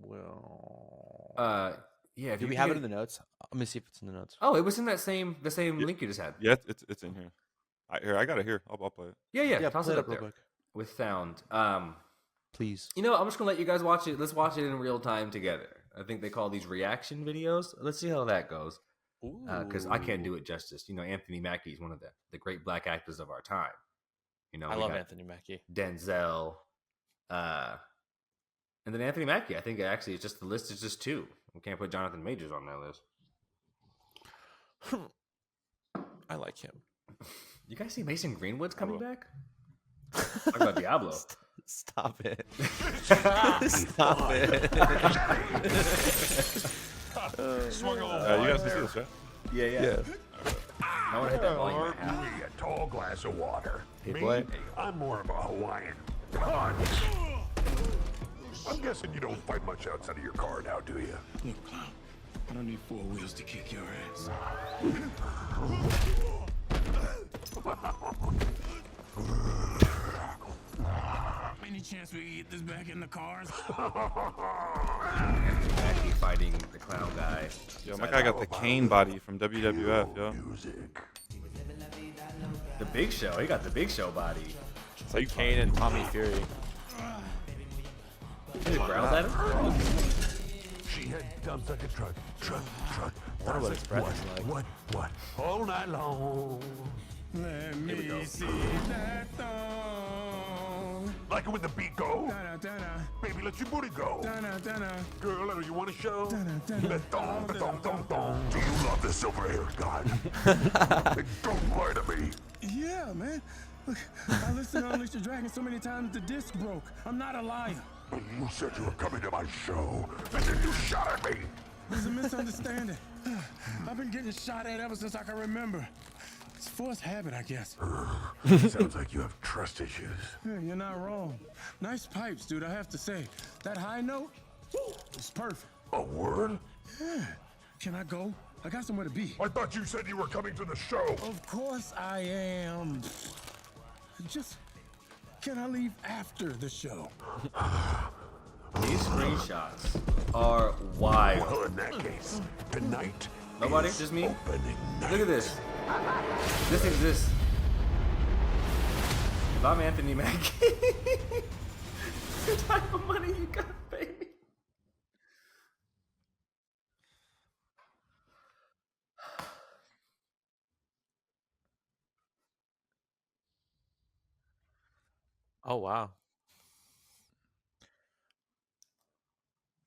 Well, Yeah. do we have it in the notes? Let me see if it's in the notes. Oh, it was in the same link you just had. yeah, it's in here. I got it here. I'll play it. Yeah. Toss play it up real there quick. with sound. Please. I'm just gonna let you guys watch it. Let's watch it in real time together. I think they call these reaction videos. Let's see how that goes. Because I can't do it justice. Anthony Mackie is one of the great black actors of our time. I love Anthony Mackie. Denzel, and then Anthony Mackie. I think actually it's just the list is just 2. We can't put Jonathan Majors on that list. I like him. You guys see Mason Greenwood's coming back? Talk about Diablo. Stop it. Stop it. You guys can see this, right? Yeah. I want to hit that volume at half. A tall glass of water. Hey, Me, boy. I'm more of a Hawaiian punch. I'm guessing you don't fight much outside of your car now, do you? Look, clown, I don't need 4 wheels to kick your ass. Any chance we can get this back in the cars? Mackie fighting the clown guy. Yo, my guy got the Kane body from WWF, yo. Music. The Big Show. He got the Big Show body. It's like Kane and Tommy Fury. He growls at him. She had dumps like a truck. I wonder what his breath is like. What? All night long. Let we go. me see that thong. Like it when the beat go? Dana, Dana, Baby, let your booty go. Dana, Dana. Girl, do you want to show? Dun, dun, Let dun. thong. Do you love the silver-haired god? Don't lie to me. Yeah, man. Look, I listened to Unleash the Dragon so many times the disc broke. I'm not a liar. But you said you were coming to my show, and then you shot at me. It was a misunderstanding. I've been getting shot at ever since I can remember. It's forced habit, I guess. Sounds like you have trust issues. Yeah, you're not wrong. Nice pipes, dude, I have to say. That high note, woo, it's perfect. A word? Yeah. Can I go? I got somewhere to be. I thought you said you were coming to the show. Of course I am. Just, can I leave after the show? These screenshots are wild. Well, in that case, tonight. Nobody? is Just me? Opening night. Look at this. This exists. If I'm Anthony Mackie, the type of money you got, baby. Oh wow.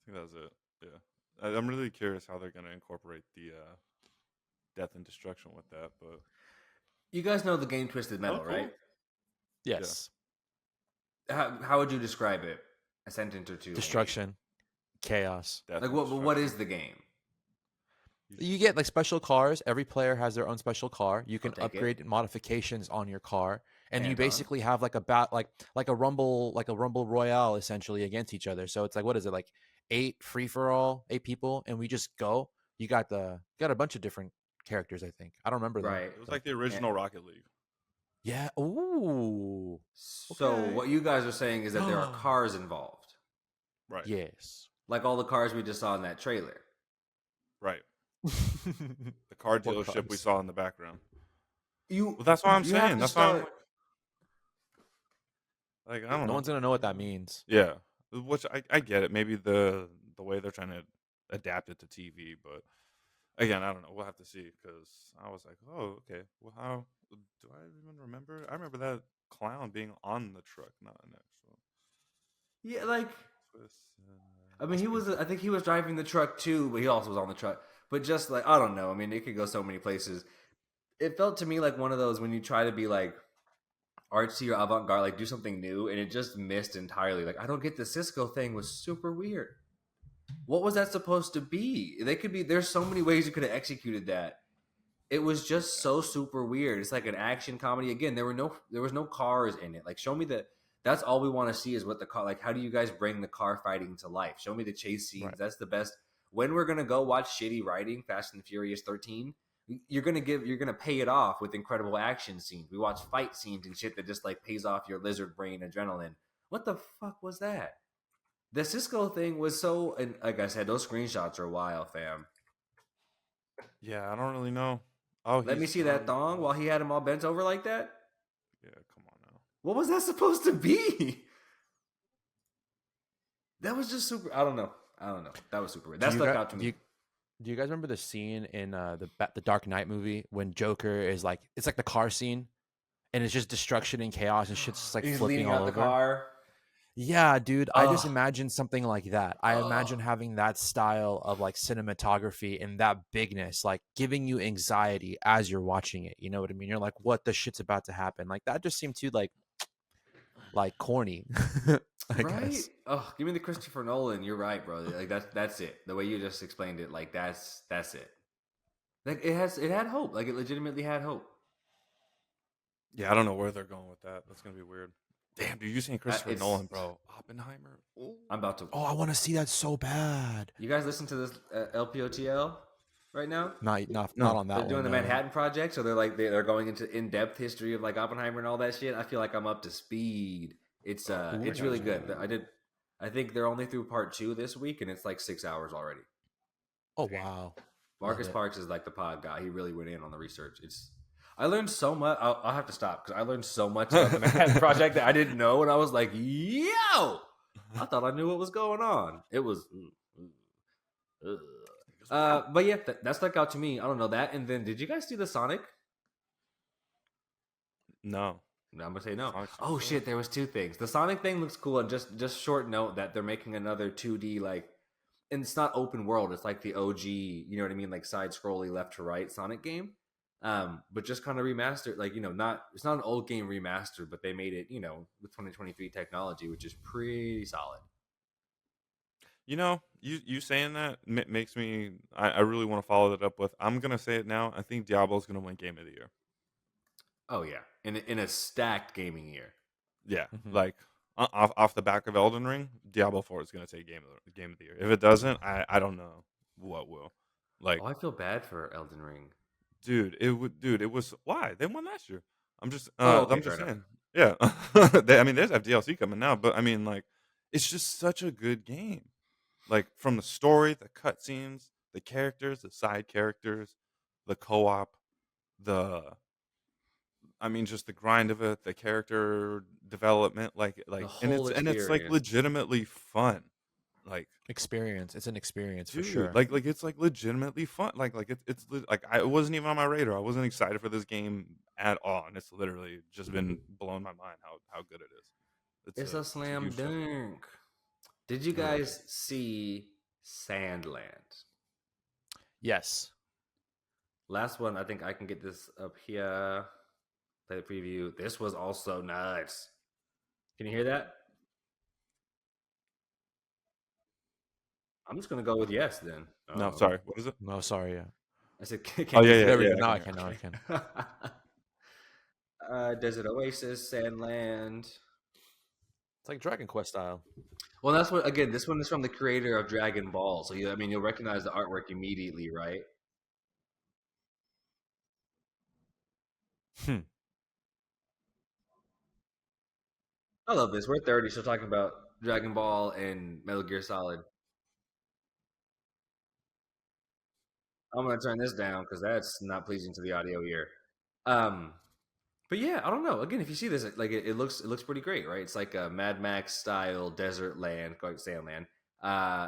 I think that was it. Yeah, I'm really curious how they're going to incorporate the death and destruction with that. But You guys know the game Twisted Metal, cool. right? Yes. How would you describe it? A sentence or two. Destruction, chaos. death Like and what is destruction. the game? You get like special cars. Every player has their own special car. You can take it. upgrade modifications on your car, and you And, basically have like like a rumble royale essentially against each other. So it's like, what is it, like 8 free for all, 8 people, and we just go. You got a bunch of different characters. I think I don't remember them. Right. It was like the original Rocket League. Yeah. Ooh. So Okay. what you guys are saying is that there are cars involved, Right. Yes. like all the cars we just saw in that trailer. Right. The car What dealership we cars? saw in the background. Well, that's what I'm you have saying. to That's why I'm start- like I don't No know. one's gonna know what that means. Yeah, which I get it. Maybe the way they're trying to adapt it to TV, but again, I don't know. We'll have to see because I was like, oh, okay. Well, how do I even remember? I remember that clown being on the truck, not an actual Yeah, like twist. I mean, I think he was driving the truck too, but he also was on the truck. But just like I don't know. I mean, it could go so many places. It felt to me like one of those when you try to be like artsy or avant-garde, like do something new, and it just missed entirely. Like I don't get the Cisco thing was super weird. What was that supposed to be? There's so many ways you could have executed that. It was just so super weird. It's like an action comedy. Again, there was no cars in it. Like show me that's all we want to see is what the car, like how do you guys bring the car fighting to life? Show me the chase scenes. Right. That's the best. When we're gonna go watch shitty writing, Fast and Furious 13, you're gonna pay it off with incredible action scenes. We watch fight scenes and shit that just like pays off your lizard brain adrenaline. What the fuck was that? The Cisco thing was so, and like I said, those screenshots are wild, fam. Yeah, I don't really know. Oh, Let me he's see that on- thong while he had him all bent over like that. Yeah, come on now. What was that supposed to be? That was just super. I don't know. That was super weird. That stuck out to me. Do you guys remember the scene in the Dark Knight movie when Joker is like, it's like the car scene, and it's just destruction and chaos and shit's just like He's flipping leaning all out over. the car. Yeah, dude. I just Ugh. imagine something like that. I imagine Ugh. having that style of like cinematography and that bigness, like giving you anxiety as you're watching it. You know what I mean? You're like, what the shit's about to happen? Like that just seemed too like corny. I Right? guess. Oh, give me the Christopher Nolan. You're right, bro. Like that's it. The way you just explained it, like that's it. Like it had hope. Like it legitimately had hope. Yeah, I don't know where they're going with that. That's gonna be weird. Damn, dude, you saying Christopher it's- Nolan, bro? Oppenheimer. Ooh. I'm about to. Oh, I want to see that so bad. You guys listen to this LPOTL right now? Not on that They're one. doing the no. Manhattan Project, so they're going into in-depth history of like Oppenheimer and all that shit. I feel like I'm up to speed. It's really good. I think they're only through part 2 this week, and it's like 6 hours already. Oh wow. Marcus Love it. Parks is like the pod guy. He really went in on the research. I learned so much. I'll have to stop because I learned so much about the Manhattan Project that I didn't know, and I was like, "Yo, I thought I knew what was going on." It was, but yeah, that stuck out to me. I don't know that. And then, did you guys see the Sonic? No. I'm gonna say no. Sonic's Oh good. shit, there was two things. The Sonic thing looks cool, and just short note that they're making another 2D like, and it's not open world. It's like the OG, you know what I mean, like side scrolly left to right Sonic game. But just kind of remastered, like not it's not an old game remastered, but they made it with 2023 technology, which is pretty solid. You saying that makes me. I really want to follow that up with. I'm gonna say it now. I think Diablo's gonna win Game of the Year. Oh yeah, in a stacked gaming year. Yeah, Mhm. like off the back of Elden Ring, Diablo 4 is gonna take Game of the Year. If it doesn't, I don't know what will. Like, Oh, I feel bad for Elden Ring. dude, it was why they won last year. Oh, okay, I'm fair just enough. saying. Yeah, I mean, there's DLC coming now, but I mean, like, it's just such a good game. Like from the story, the cutscenes, the characters, the side characters, the co-op, the I mean, just the grind of it, the character development, The and whole it's like experience. legitimately fun. Like, Experience. It's an experience for dude, sure. it's like legitimately fun. Like it wasn't even on my radar. I wasn't excited for this game at all, and it's literally just been blowing my mind how good it is. It's a It's a slam huge jump. dunk. Did you It really is. guys see Sandland? Yes. Last one, I think I can get this up here. Play the preview. This was also nuts. Can you hear that? I'm just gonna go with yes then. No, sorry. What is it? No, sorry. Yeah. I said, Oh can you yeah, hear yeah, There we yeah. go. I Now can I hear. can. Now I can. it? Desert Oasis, Sandland. It's like Dragon Quest style. Well, that's what. Again, this one is from the creator of Dragon Ball, so I mean, you'll recognize the artwork immediately, right? Hmm. I love this. We're 30, so talking about Dragon Ball and Metal Gear Solid. I'm gonna turn this down because that's not pleasing to the audio ear. Um, but yeah, I don't know. Again, if you see this, like it looks pretty great, right? It's like a Mad Max style desert land, like Sandland,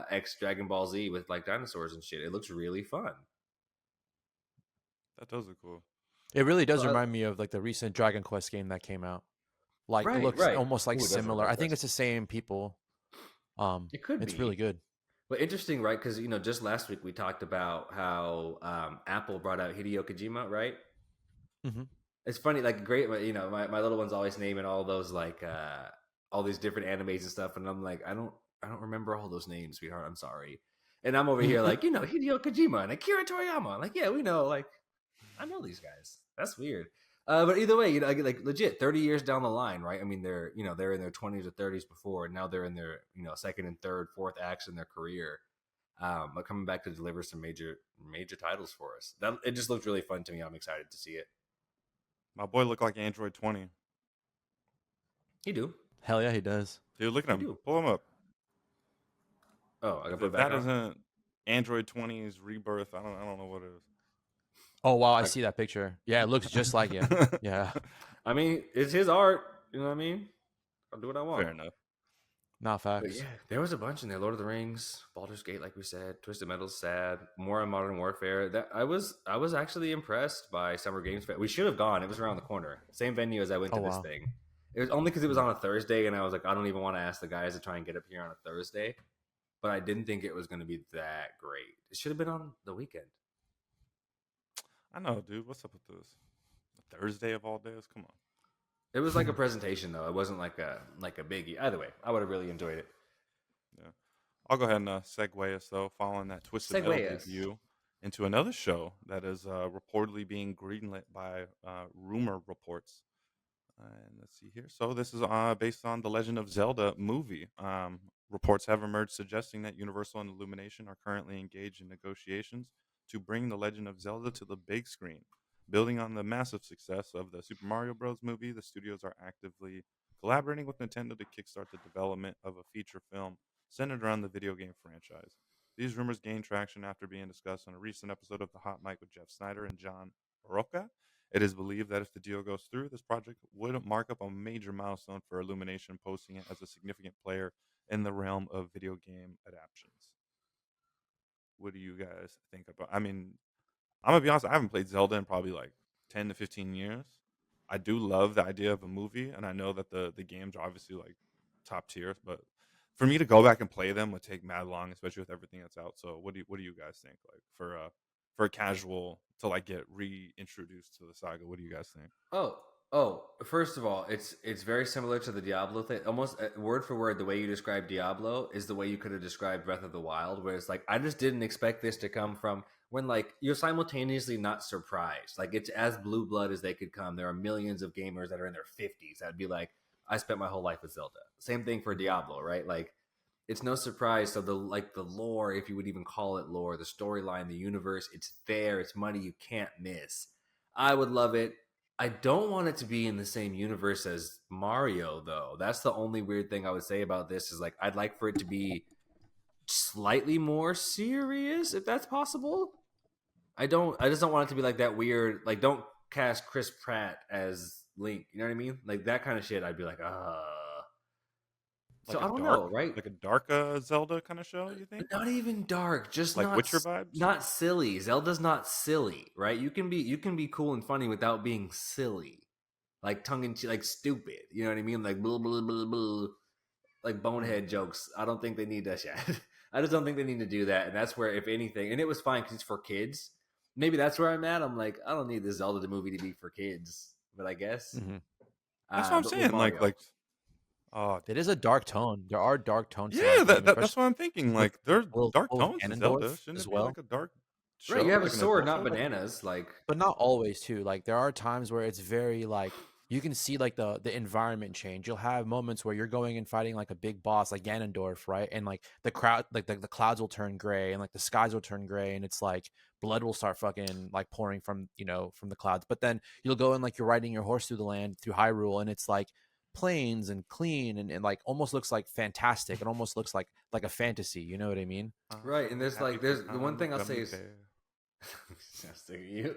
X Dragon Ball Z with like dinosaurs and shit. It looks really fun. That does look cool. It really So does remind me of like the recent Dragon Quest game that came out. Like it right, looks right. almost like Ooh, it does look similar. like I think Quest. it's the same people. It could It's really be. good. But interesting, right? Because just last week we talked about how Apple brought out Hideo Kojima, right? Hmm. It's funny, like great. My little one's always naming all those like all these different animes and stuff, and I'm like, I don't remember all those names, sweetheart. I'm sorry. And I'm over here like Hideo Kojima and Akira Toriyama. Like, yeah, we know. Like, I know these guys. That's weird. But either way, like legit, 30 years down the line, right? I mean, they're in their 20s or 30s before, and now they're in their second and third, fourth acts in their career. But coming back to deliver some major titles for us. That it just looked really fun to me. I'm excited to see it. My boy looked like Android 20. He do, Hell yeah, he does. Dude, look at he him. do. Pull him up. Oh, I got to put If it back that on. isn't Android 20's rebirth, I don't know what it Oh wow, I I, see that picture. Yeah, it looks just like him. is. Yeah. I mean, it's his art. You know what I mean? I'll do what I want. Fair enough. Not But facts. yeah, there was a bunch in there. Lord of the Rings, Baldur's Gate, like we said, Twisted Metal, sad, more on Modern Warfare. That I was actually impressed by Summer Games Fest. We should have gone. It was around the corner, same venue as I went Oh to this wow. thing. It was only because it was on a Thursday, and I was like, I don't even want to ask the guys to try and get up here on a Thursday. But I didn't think it was going to be that great. It should have been on the weekend. I know, dude. What's up with this? A Thursday of all days? Come on. It was like a presentation though. It wasn't like a biggie. Either way, I would have really enjoyed it. Yeah. I'll go ahead and segue us, though, following that Twisted Metal Segue us. debut, into another show that is reportedly being greenlit by rumor reports. And let's see here. So this is based on the Legend of Zelda movie. Reports have emerged suggesting that Universal and Illumination are currently engaged in negotiations to bring the Legend of Zelda to the big screen. Building on the massive success of the Super Mario Bros. Movie, the studios are actively collaborating with Nintendo to kickstart the development of a feature film centered around the video game franchise. These rumors gained traction after being discussed on a recent episode of The Hot Mic with Jeff Snyder and John Roca. It is believed that if the deal goes through, this project would mark up a major milestone for Illumination, posting it as a significant player in the realm of video game adaptations. What do you guys think about? I mean, I'm gonna be honest. I haven't played Zelda in probably like 10 to 15 years. I do love the idea of a movie, and I know that the games are obviously like top tier, but for me to go back and play them would take mad long, especially with everything that's out. So what do you guys think? Like for a casual to like get reintroduced to the saga, what do you guys think? Oh. First of all, it's very similar to the Diablo thing. Almost word for word, the way you describe Diablo is the way you could have described Breath of the Wild, where it's like I just didn't expect this to come from when like you're simultaneously not surprised. Like it's as blue blood as they could come. There are millions of gamers that are in their 50s that'd be like, I spent my whole life with Zelda. Same thing for Diablo, right? Like it's no surprise. So the lore, if you would even call it lore, the storyline, the universe, it's there. It's money you can't miss. I would love it. I don't want it to be in the same universe as Mario, though. That's the only weird thing I would say about this is like I'd like for it to be slightly more serious, if that's possible. I just don't want it to be like that weird. Like, don't cast Chris Pratt as Link. You know what I mean? Like that kind of shit. I'd be like, So Like I a don't dark, know, right? like a dark Zelda kind of show? You think? Not even dark, just Like Witcher vibes? not silly. Zelda's not silly, right? You can be cool and funny without being silly, like tongue in cheek, like stupid. You know what I mean? Like blah blah blah blah, like bonehead jokes. I don't think they need that shit. I just don't think they need to do that, and that's where, if anything, and it was fine because it's for kids. Maybe that's where I'm at. I'm like, I don't need this Zelda movie to be for kids, but I guess. Mhm. That's what I'm But with saying. Mario, Oh It is a dark tone. There are dark tones to yeah, that game, that's especially what I'm thinking. with Like there's dark Will tones in Zelda. Ganondorf Shouldn't as it be well. like a dark right? show, You have a like an sword, adult not show? Like bananas. Like, But not always too. Like there are times where it's very like you can see like the environment change. You'll have moments where you're going and fighting like a big boss like Ganondorf, right? And like the crowd like the clouds will turn gray and like the skies will turn gray and it's like blood will start fucking like pouring from, from the clouds. But then you'll go and like you're riding your horse through the land through Hyrule and it's like plains and clean and like almost looks like fantastic. It almost looks like a fantasy, you know what I mean? right? And there's like, there's the one thing I'll say is just thinking you.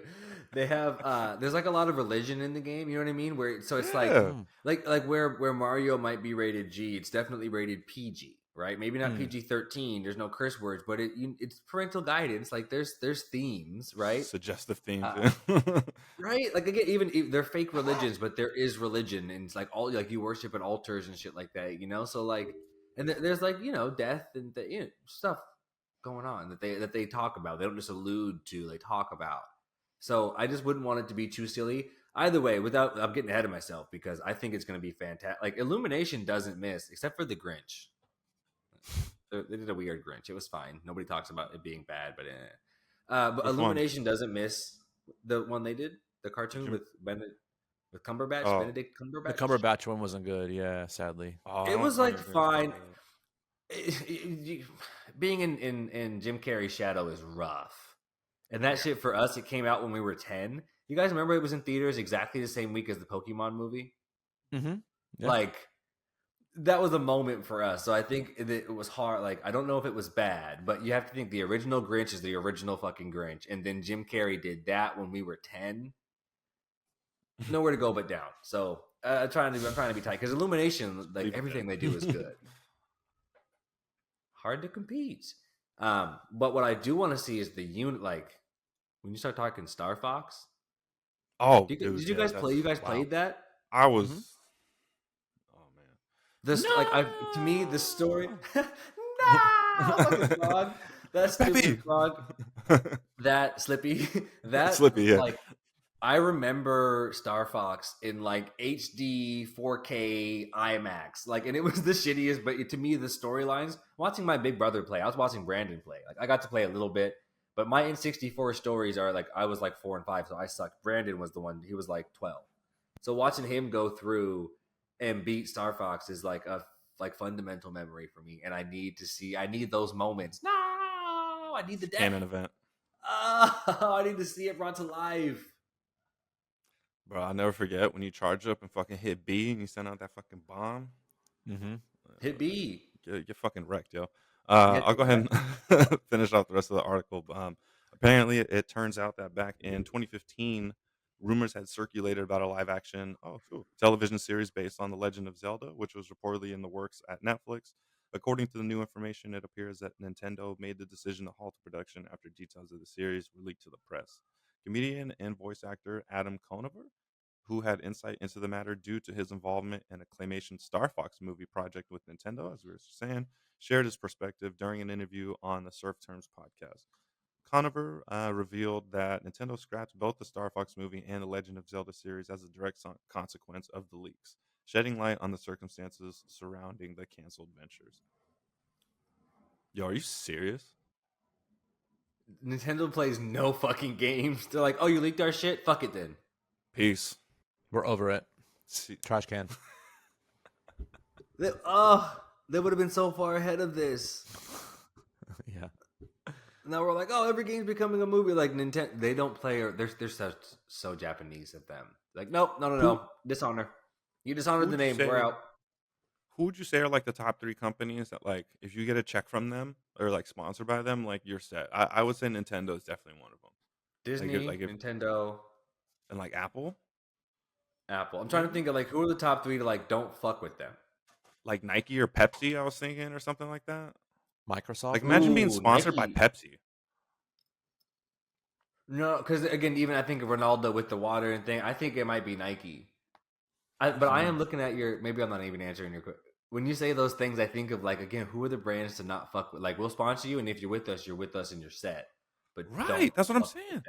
They have there's like a lot of religion in the game, you know what I mean? Where so it's like yeah. like where Mario might be rated G, it's definitely rated PG, right? Maybe not Mm. PG-13. There's no curse words, but it's parental guidance. Like there's themes, right? Suggestive themes. Right? Like again, even they're fake religions, but there is religion, and it's like all like you worship at altars and shit like that, you know. So like, and there's like death and stuff going on that they talk about. They don't just allude to; they talk about. So I just wouldn't want it to be too silly. Either way, I'm getting ahead of myself because I think it's going to be fantastic. Like Illumination doesn't miss, except for the Grinch. They did a weird Grinch. It was fine. Nobody talks about it being bad, but Which one? Illumination doesn't miss the one they did, the cartoon with with Cumberbatch, Oh. Benedict Cumberbatch. The Cumberbatch one wasn't good, yeah, sadly. Oh, It I was don't like remember fine. that. Being in Jim Carrey's shadow is rough, and that shit for us, it came out when we were 10. You guys remember it was in theaters exactly the same week as the Pokemon movie? Mm-hmm. Yeah. Like that was a moment for us. So I think it was hard. Like I don't know if it was bad, but you have to think the original Grinch is the original fucking Grinch, and then Jim Carrey did that when we were 10. Nowhere to go but down. So I'm trying to be tight because Illumination, like Leave it everything there. they do is good. Hard to compete. But what I do want to see is the unit. Like when you start talking Star Fox. Oh, Did dude, you guys play? You guys wow. played that? I was. Mhm. Oh man. This to me the story. No, fucking frog. That stupid Peppy! frog. That Slippy. That Slippy, yeah. Like I remember Star Fox in like HD 4K IMAX. Like, and it was the shittiest. But to me, the storylines. Watching my big brother play, I was watching Brandon play. Like I got to play a little bit, but my N64 stories are like I was like 4 and 5, so I sucked. Brandon was the one. He was like 12. So watching him go through and beat Star Fox is like a fundamental memory for me, and I need those moments. No, I need the death. Canon event. Oh, I need to see it brought to life. Bro, I'll never forget when you charge up and fucking hit B and you send out that fucking bomb. Mm-hmm. Hit B. Get fucking wrecked, yo. Yeah, I'll go ahead and finish off the rest of the article. Apparently, it turns out that back in 2015, rumors had circulated about a live-action television series based on The Legend of Zelda, which was reportedly in the works at Netflix. According to the new information, it appears that Nintendo made the decision to halt production after details of the series were leaked to the press. Comedian and voice actor Adam Conover, who had insight into the matter due to his involvement in a claymation Star Fox movie project with Nintendo, as we were saying, shared his perspective during an interview on the Surf Terms podcast. Conover revealed that Nintendo scrapped both the Star Fox movie and the Legend of Zelda series as a direct consequence of the leaks, shedding light on the circumstances surrounding the canceled ventures. Yo, are you serious? Nintendo plays no fucking games. They're like, oh, you leaked our shit? Fuck it then. Peace. We're over it. See, Trash can. They would have been so far ahead of this. Yeah. Now we're like, oh, every game's becoming a movie. Like Nintendo, they don't play. Or they're so Japanese at them. Like, nope, no. Dishonor. You dishonored the name. We're out. Who would you say are like the top 3 companies that, like, if you get a check from them or like sponsored by them, like, you're set? I would say Nintendo is definitely one of them. Disney, Nintendo, and like Apple. I'm trying to think of like who are the top 3 to like don't fuck with them. Like Nike or Pepsi, I was thinking, or something like that. Microsoft. Like, imagine being sponsored Nike. by Pepsi. No, because again, even I think of Ronaldo with the water and thing. I think it might be Nike. But I am looking at your. Maybe I'm not even answering your. When you say those things, I think of like, again, who are the brands to not fuck with? Like, we'll sponsor you, and if you're with us and you're set. But Right, that's what I'm saying. Them.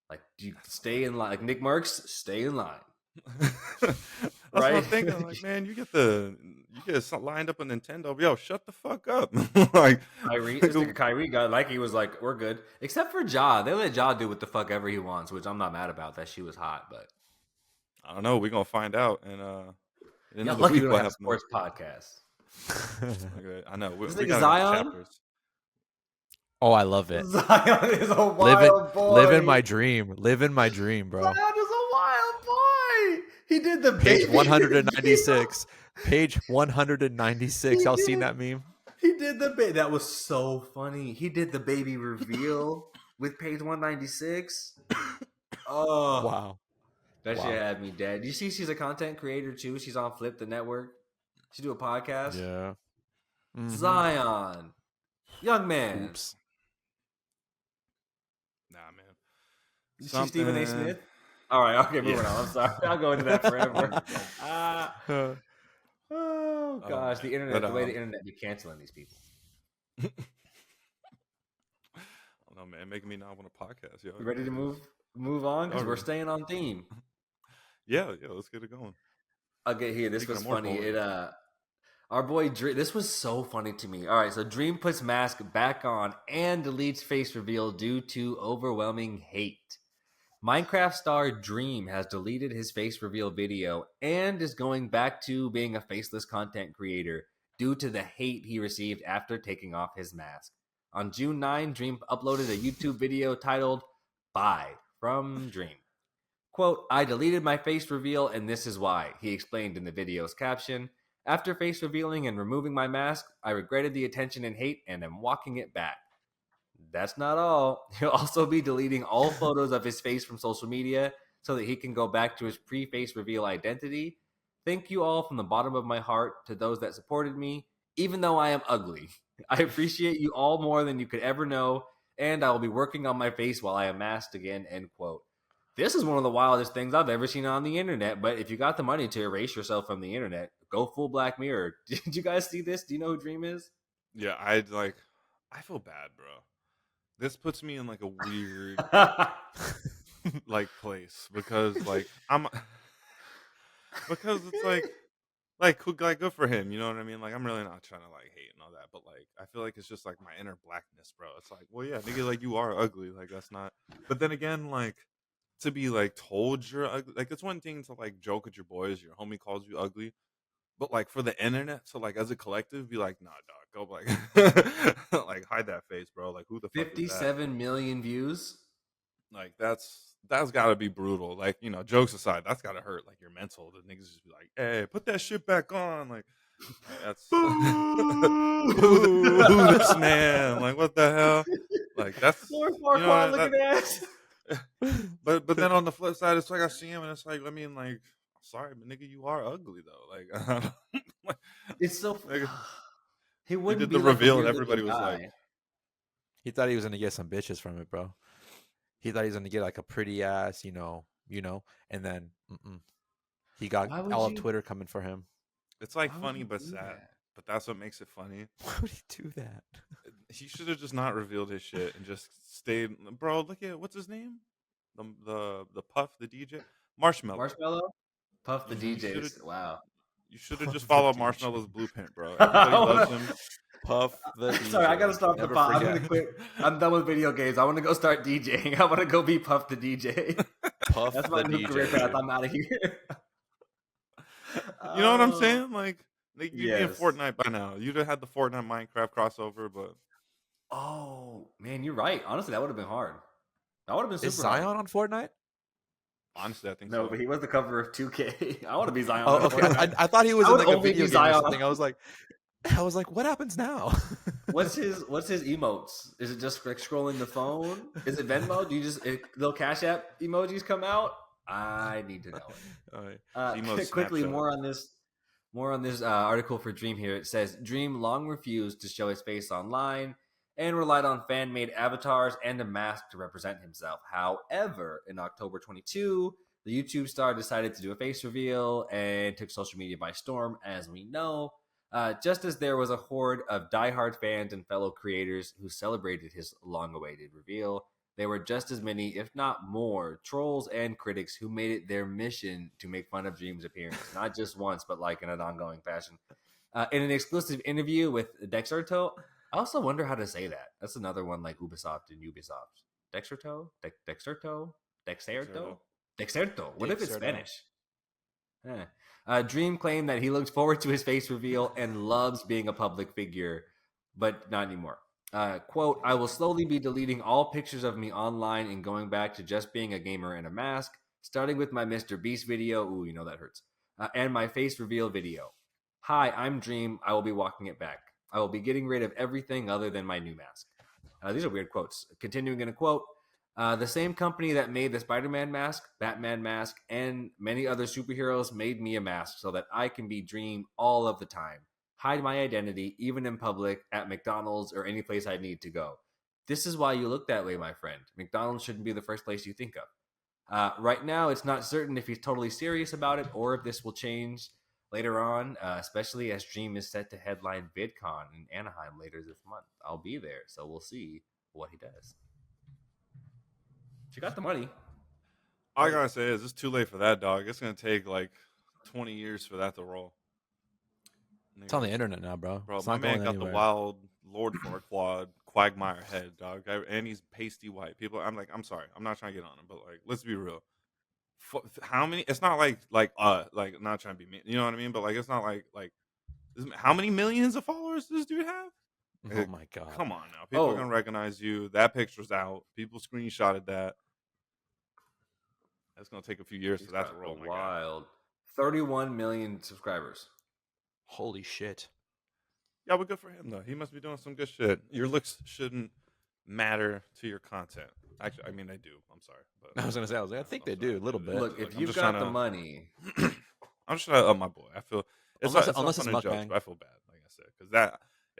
Like, do you stay in line? Like Nickmercs, stay in line. That's what I'm thinking. Like, man, you get lined up on Nintendo. Yo, shut the fuck up. Like Kyrie, this nigga Kyrie got like he was like, we're good. Except for Ja. They let Ja do what the fuck ever he wants, which I'm not mad about. That she was hot, but I don't know. We're gonna find out. And yeah, lucky we don't have a sports podcast. Okay, I know. We got Zion. Chapters. Oh, I love it. Zion is a wild boy. Living my dream. Living my dream, bro. Zion is a wild boy. He did the page baby 196. Page 196. Y'all seen that meme? He did the baby. That was so funny. He did the baby reveal with page 196. Oh wow. That shit had me dead. Do you see she's a content creator too? She's on Flip the Network. She do a podcast. Yeah. Mm-hmm. Zion. Young man. Oops. Nah, man. You see Stephen A. Smith? All right, okay, moving on. I'm sorry. I'll go into that forever. Oh gosh, the internet, the way the internet be canceling these people. I don't know, man. Making me not want a podcast. Yo. You ready to move on? Because we're staying on theme. Yeah, let's get it going. Okay, here. This was funny. Our boy Dream. This was so funny to me. All right, so Dream puts mask back on and deletes face reveal due to overwhelming hate. Minecraft star Dream has deleted his face reveal video and is going back to being a faceless content creator due to the hate he received after taking off his mask. On June 9, Dream uploaded a YouTube video titled "Bye" from Dream. Quote, "I deleted my face reveal and this is why," he explained in the video's caption. "After face revealing and removing my mask, I regretted the attention and hate and am walking it back." That's not all. He'll also be deleting all photos of his face from social media so that he can go back to his pre-face reveal identity. Thank you all from the bottom of my heart to those that supported me, even though I am ugly. I appreciate you all more than you could ever know, and I will be working on my face while I am masked again, end quote. This is one of the wildest things I've ever seen on the internet, but if you got the money to erase yourself from the internet, go full Black Mirror. Did you guys see this? Do you know who Dream is? Yeah, I feel bad, bro. This puts me in like a weird like place because like it's like good for him, you know what I mean? Like, I'm really not trying to like hate and all that, but like I feel like it's just like my inner blackness, bro. It's like, well, yeah, nigga, like you are ugly, like that's not. But then again, like to be like told you're ugly, like it's one thing to like joke with your boys, your homie calls you ugly, but like for the internet to like as a collective be like, nah, dog, go like like hide that face, bro. Like who the fuck 57 million views. Like that's got to be brutal. Like, you know, jokes aside, that's got to hurt like your mental. The niggas just be like, hey, put that shit back on. Like that's who this man? Like what the hell? Like that's but then on the flip side, it's like I see him and it's like, I mean, like, sorry, but nigga, you are ugly though. Like it's so nigga, he wouldn't did be the like reveal and everybody was guy. like, he thought he was gonna get some bitches from it, bro. He thought he was gonna get like a pretty ass, you know, and then he got Why would all of you? Twitter coming for him. It's like Why would funny you but do sad. that? But that's what makes it funny. Why would he do that? He should have just not revealed his shit and just stayed. Bro, look at what's his name? The Puff, the DJ, Marshmallow. Marshmallow, Puff the You should have DJs. Wow. you should have just The followed DJ. Marshmallow's blueprint, bro. Everybody loves him. Puff the Sorry, I DJ. gotta stop the Never pod. I'm forget. gonna quit. I'm done with video games. I want to go start DJing. I want to go be Puff the DJ. Puff That's the my new DJ. career path. dude. I'm out of here. You know what I'm Oh, saying? Like you'd be in yes. Fortnite by now. You'd have had the Fortnite Minecraft crossover, but Oh man, you're right. Honestly, that would have been hard. That would have been super Is Zion hard. on Fortnite? honestly, I think No, so. but he was the cover of 2K. I want to be Zion. Oh, on okay. Fortnite. I thought he was I in would like a only video be game or Zion. something. I was like, what happens now? What's his emotes? Is it just like scrolling the phone? Is it Venmo? Do you just little Cash App emojis come out? I need to know it. All right. Emo's Quickly, Snapchat. more on this article for Dream here. It says Dream long refused to show his face online and relied on fan-made avatars and a mask to represent himself. However, in October 22, the YouTube star decided to do a face reveal and took social media by storm, as we know. Just as there was a horde of diehard fans and fellow creators who celebrated his long-awaited reveal, there were just as many, if not more, trolls and critics who made it their mission to make fun of Dream's appearance, not just once, but like in an ongoing fashion. In an exclusive interview with Dexerto, I also wonder how to say that. That's another one like Ubisoft and Ubisoft. Dexerto? Dexerto? Dexerto? Dexerto. What if it's Dexerto. Spanish? Dream claimed that he looks forward to his face reveal and loves being a public figure, but not anymore. Quote, I will slowly be deleting all pictures of me online and going back to just being a gamer in a mask, starting with my Mr. Beast video. Ooh, you know that hurts. And my face reveal video. Hi, I'm Dream. I will be walking it back. I will be getting rid of everything other than my new mask. These are weird quotes. Continuing in a quote, the same company that made the Spider-Man mask, Batman mask, and many other superheroes made me a mask so that I can be Dream all of the time. Hide my identity, even in public, at McDonald's, or any place I need to go. This is why you look that way, my friend. McDonald's shouldn't be the first place you think of. Right now, it's not certain if he's totally serious about it or if this will change later on, especially as Dream is set to headline VidCon in Anaheim later this month. I'll be there, so we'll see what he does. She got the money. All I gotta say is it's too late for that, dog. It's gonna take like 20 years for that to roll. It's on the internet now, bro. Bro, It's my not man going got anywhere. the wild Lord Farquaad Quagmire head, dog, and he's pasty white. People, I'm sorry, I'm not trying to get on him, but like, let's be real. How many? It's not like not trying to be mean, you know what I mean? But like, it's not like how many millions of followers does this dude have? Oh my god! Come on now, people are gonna recognize you. That picture's out. People screenshotted that. That's gonna take a few years for that to roll. Wild. 31 million subscribers. Holy shit! Yeah, but good for him though. He must be doing some good shit. Your looks shouldn't matter to your content. Actually, I mean they do. I'm sorry, but I was gonna say, I think they do a little bit. Look, if I'm you've just got trying the to- money, I'm just trying to up my boy. I feel Unless all it's fun and jokes, mukbang. but I feel bad, like I said,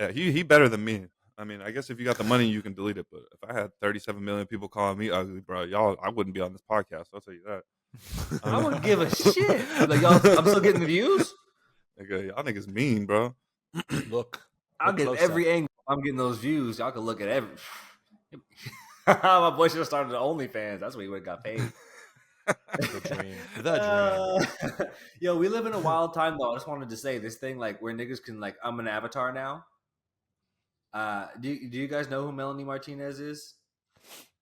because he better than me. I mean, I guess if you got the money, you can delete it. But if I had 37 million people calling me ugly, bro, I wouldn't be on this podcast. I'll tell you that. I wouldn't give a shit. Like, y'all, I'm still getting the views. Nigga, y'all niggas mean, bro. Look, I'll look get close every up. angle. I'm getting those views. Y'all can look at every. My boy should have started the OnlyFans. That's where he would have got paid. The dream. The dream. Yo, we live in a wild time though. I just wanted to say this thing, like where niggas can like, I'm an avatar now. Do you guys know who Melanie Martinez is?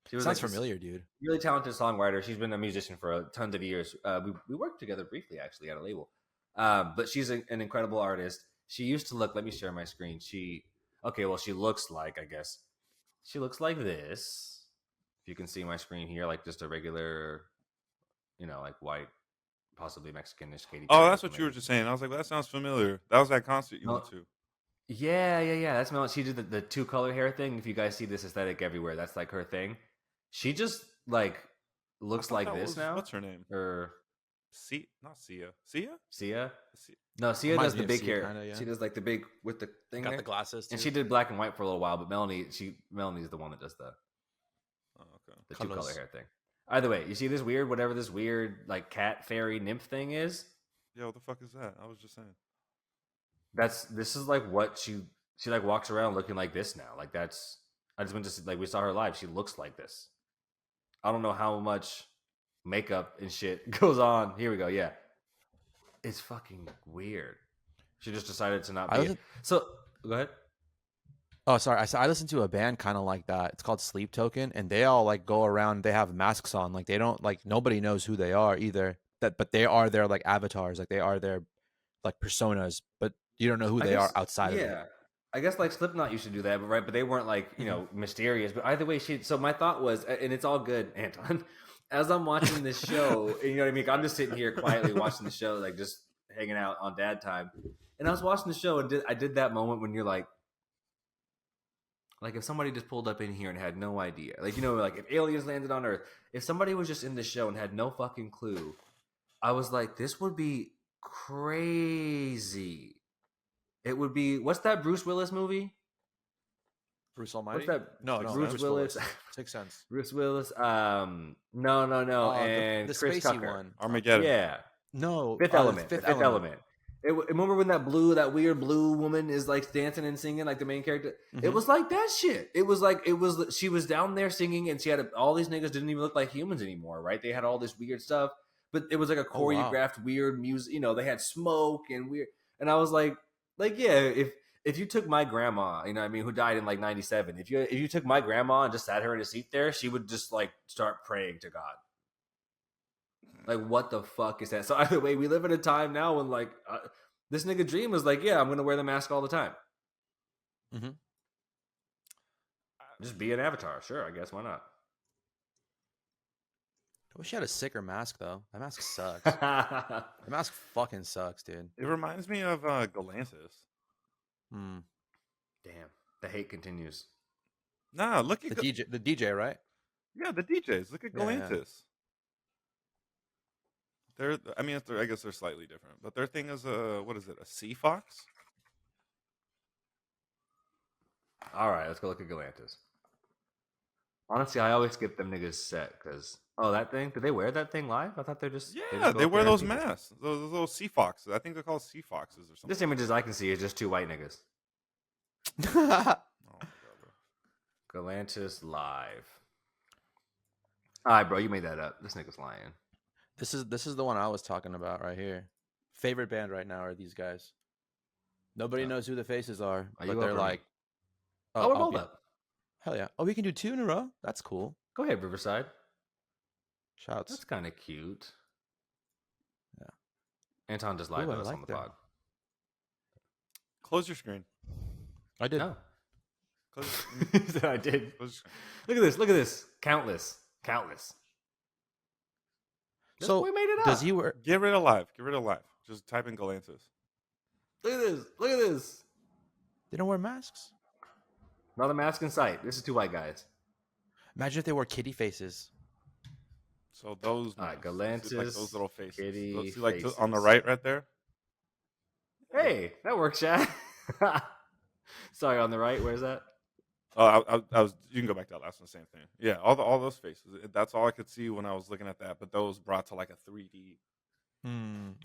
She was Sounds like this familiar, dude. really talented songwriter. She's been a musician for tons of years. We worked together briefly actually at a label. But she's an incredible artist. She used to look. Let me share my screen. She looks like, I guess she looks like this. If you can see my screen here, like just a regular, like white, possibly Mexican-ish Katy Perry. Oh, that's what you were just saying. I was like, that sounds familiar. That was that concert you went to. Yeah. That's Melanie. She did the two color hair thing. If you guys see this aesthetic everywhere, that's like her thing. She just like looks like this now. What's her name? Not Sia. Sia? No, Sia Reminds does me the of big Sia, hair. kinda, yeah. She does like the big with the thing Got there. the glasses, too. And she did black and white for a little while, but Melanie's the one that does the Oh, okay. two color Colors. hair thing. Either way, you see this weird, whatever this weird like cat fairy nymph thing is. Yeah, what the fuck is that? I was just saying. This is like what she like walks around looking like this now. Like that's I just went to see, like we saw her live. She looks like this. I don't know how much makeup and shit goes on. Here we go. Yeah, it's fucking weird. She just decided to not I be. listen- So go ahead. Oh, sorry. I listened to a band kind of like that. It's called Sleep Token, and they all like go around. They have masks on. Like they don't like nobody knows who they are either. But they are their like avatars. Like they are their like personas. But you don't know who they are outside of it. Yeah. I guess like Slipknot used to do that, but right, but they weren't like mysterious. But either way, so my thought was, and it's all good, Anton. As I'm watching this show, and you know what I mean. I'm just sitting here quietly watching the show, like just hanging out on dad time. And I was watching the show, and I did that moment when you're like if somebody just pulled up in here and had no idea, like like if aliens landed on Earth, if somebody was just in the show and had no fucking clue, I was like, this would be crazy. It would be what's that Bruce Willis movie? Bruce Almighty. What's that? No, Bruce Willis. Sixth Sense. Bruce Willis. No, and the Chris spacey Tucker. one. Armageddon. Yeah, No, Fifth the Element. Fifth Element. Remember when that weird blue woman is like dancing and singing like the main character? It was like that shit. It was she was down there singing and she had all these niggas didn't even look like humans anymore, right? They had all this weird stuff, but it was like a choreographed weird music. They had smoke and weird. And I was like yeah, if you took my grandma, you know what I mean, who died in like 97, if you took my grandma and just sat her in a seat there, she would just like start praying to God. Like, what the fuck is that? So either way, we live in a time now when like this nigga Dream was like, yeah, I'm gonna wear the mask all the time. Mm-hmm. Just be an avatar, sure. I guess why not? I wish you had a sicker mask though. That mask sucks. The mask fucking sucks, dude. It reminds me of Galantis. Hmm. Damn, the hate continues. Nah, look at The DJ, right? Yeah, the DJs. Look at Yeah, yeah. Galantis. I guess they're slightly different, but their thing is what is it? A sea fox? All right, let's go look at Galantis. Honestly, I always skip them niggas set because that thing. Did they wear that thing live? I thought they just They wear those masks. masks. Those little sea foxes. I think they're called sea foxes or something. This images I can see is just two white niggas. Oh, my God, bro. Galantis live. All right, bro, you made that up. This nigga's lying. This is the one I was talking about right here. Favorite band right now are these guys. Nobody knows who the faces are, Are but you they're up or me? like, Oh, we're I'll both be- up. hell yeah! Oh, we can do 2 in a row. That's cool. Go ahead, Riverside. Shouts. That's kind of cute. Yeah. Anton just lied Ooh, to I us like on the that. pod. Close your screen. I did. No. Close, I did. close Look at this. Countless. So we made it up. does he wear? Get rid of live. Get rid of live. Just type in Galantis. Look at this. They don't wear masks. Not a mask in sight. This is two white guys. Imagine if they wore kitty faces. So those All right, masks, see, like Galantis, those little faces. kitty Those, see, like faces. on the right there. Hey, that works, Chad. Sorry, on the right. Where's that? Oh, I was. You can go back to that last one. Same thing. Yeah, all those faces. That's all I could see when I was looking at that. But those brought to like a 3D.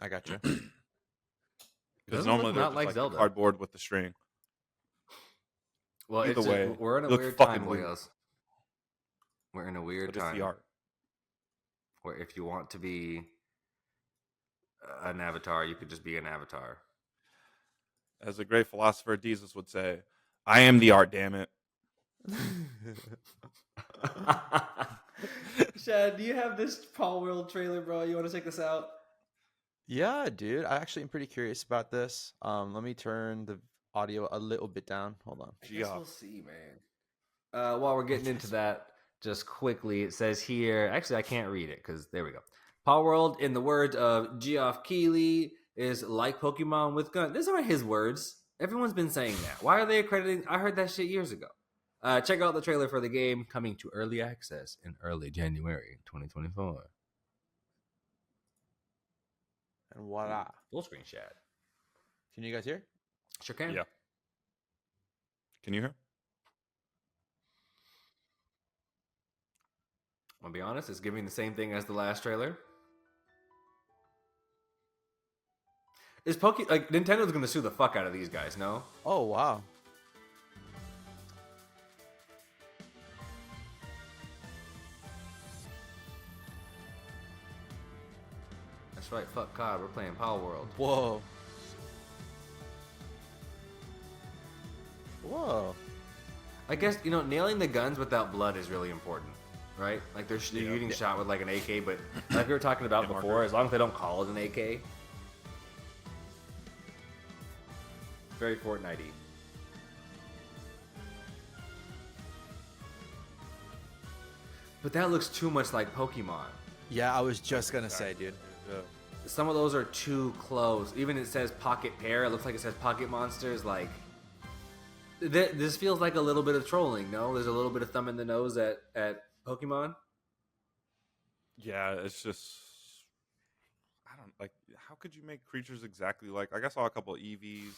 I got you. Because Doesn't normally look they're not just like like Zelda. cardboard with the string. Well, Either way, we're in a look weird fucking time, weird. boyos. We're in a weird But it's time the art. where if you want to be an avatar, you could just be an avatar. As the great philosopher Jesus would say, "I am the art. Damn it." Chad, do you have this Palworld trailer, bro? You want to check this out? Yeah, dude. I actually am pretty curious about this. Let me turn the audio a little bit down. Hold on. I guess we'll see, man. While we're getting into that, just quickly, it says here. Actually, I can't read it because there we go. Palworld, in the words of Geoff Keighley, is like Pokemon with gun. These aren't his words. Everyone's been saying that. Why are they accrediting? I heard that shit years ago. Check out the trailer for the game coming to early access in early January 2024. And voila. Full screen chat. Can you guys hear? Sure can. Yeah. Can you hear? I'll be honest, it's giving the same thing as the last trailer. Is like Nintendo's gonna sue the fuck out of these guys? No. Oh wow. That's right. Fuck COD. We're playing Palworld. Whoa. Whoa. I guess nailing the guns without blood is really important, right? Like they're getting shot with like an AK, but like we were talking about before, as long as they don't call it an AK, very Fortnite-y. But that looks too much like Pokemon. Yeah, I was just gonna say, dude. Yeah. Some of those are too close. Even it says Pocket Pair. It looks like it says Pocket Monsters. Like, this feels like a little bit of trolling. No, there's a little bit of thumb in the nose at Pokemon. Yeah, it's just I don't like. How could you make creatures exactly like? Like I saw a couple of EVs.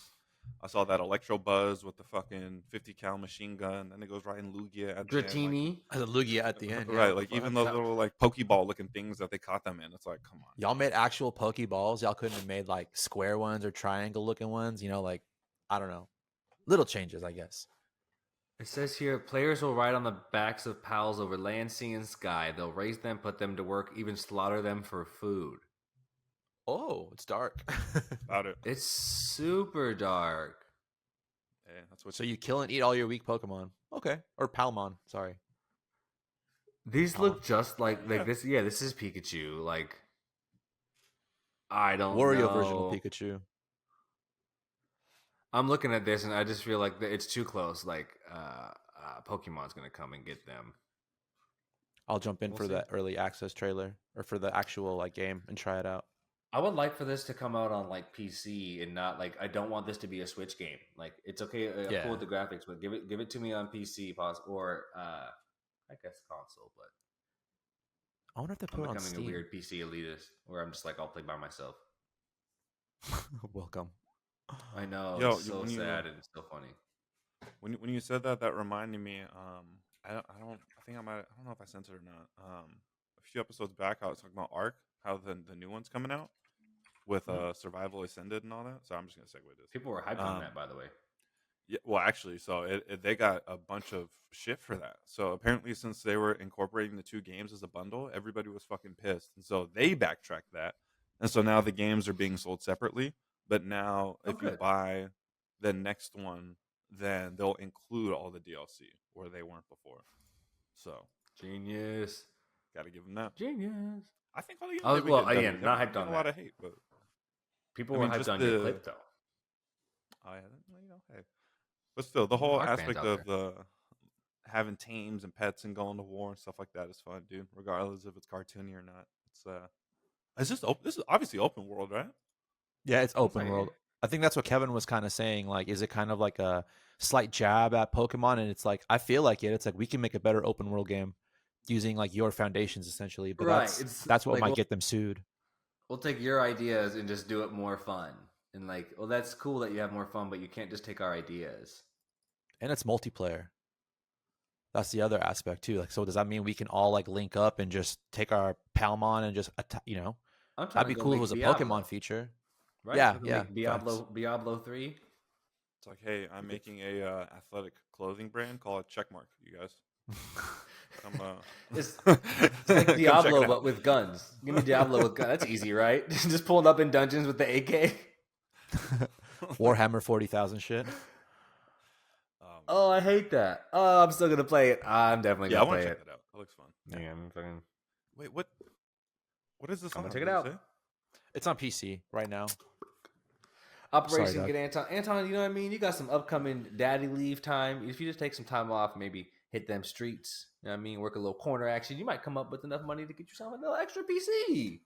I saw that Electro Buzz with the fucking 50 cal machine gun, and it goes right in Lugia at the end. Dratini. The Lugia at the end. Right, yeah. like even those little like Pokeball looking things that they caught them in. It's like, come on. Y'all made actual Pokeballs. Y'all couldn't have made like square ones or triangle looking ones. Like I don't know, little changes, I guess. It says here, players will ride on the backs of pals over land, sea, and sky. They'll raise them, put them to work, even slaughter them for food. Oh, it's dark. About it. It's super dark. Yeah, that's what. So you kill and eat all your weak Pokemon. Okay, or Palmon. Sorry. These look just like this. Yeah, this is Pikachu. Like, I don't Wario know. version of Pikachu. I'm looking at this and I just feel like it's too close. Like, Pokemon's gonna come and get them. I'll jump in We'll for see. that early access trailer or for the actual like game and try it out. I would like for this to come out on like PC and not like I don't want this to be a Switch game. Like it's okay, I'm Yeah. cool with the graphics, but give it to me on PC, or I guess console. But I wonder if they I'm put it on becoming Steam. a weird PC elitist where I'm just like I'll play by myself. Welcome. I know, Yo, it's so when you- sad and so funny. When you said that, that reminded me. I don't know if I censored it or not. A few episodes back, I was talking about Ark, how the new one's coming out with Survival Ascended and all that. So I'm just gonna segue this. People were hyped on that, by the way. Yeah, well, actually, so they got a bunch of shit for that. So apparently, since they were incorporating the two games as a bundle, everybody was fucking pissed, and so they backtracked that, and so now the games are being sold separately. But now, if you good. buy the next one, then they'll include all the DLC where they weren't before. So Genius. got to give them that. Genius. I think all the Oh, games well, again, not hyped on a lot that. of hate, but People I were mean, hyped just on your the- clip though. hey. But still, the whole Ark fans aspect out of the having tames and pets and going to war and stuff like that is fun, dude. Regardless if it's cartoony or not, it's just open. This is obviously open world, right? Yeah, it's open like- world. I think that's what Kevin was kind of saying. Like, is it kind of like a slight jab at Pokemon? And it's like, I feel like it. It's like we can make a better open world game using like your foundations essentially. But Right, that's it's what like, might well- get them sued. We'll take your ideas and just do it more fun. And like, well, that's cool that you have more fun, but you can't just take our ideas. And it's multiplayer. That's the other aspect too. Like, so does that mean we can all like link up and just take our Palmon and just I'm trying that'd be to go cool if it make was a Diablo, Pokemon feature. right? Yeah, We can yeah, make Diablo 3. It's like, hey, I'm making a athletic clothing brand called Checkmark. You guys, It's like Diablo, but with guns. Give me Diablo with guns. That's easy, right? Just pulling up in dungeons with the AK. Warhammer 40,000 shit. Oh, I hate that. Oh, I'm still gonna play it. I'm definitely yeah, I gonna want play to check it. that out. That looks fun. Yeah, I'm fucking. Wait, what is this? I'm on? gonna check it Did out. say? It's on PC right now. Operation Doug. Get Anton. Anton, you know what I mean? You got some upcoming daddy leave time. If you just take some time off, maybe hit them streets, you know what I mean? Work a little corner action. You might come up with enough money to get yourself a little extra PC.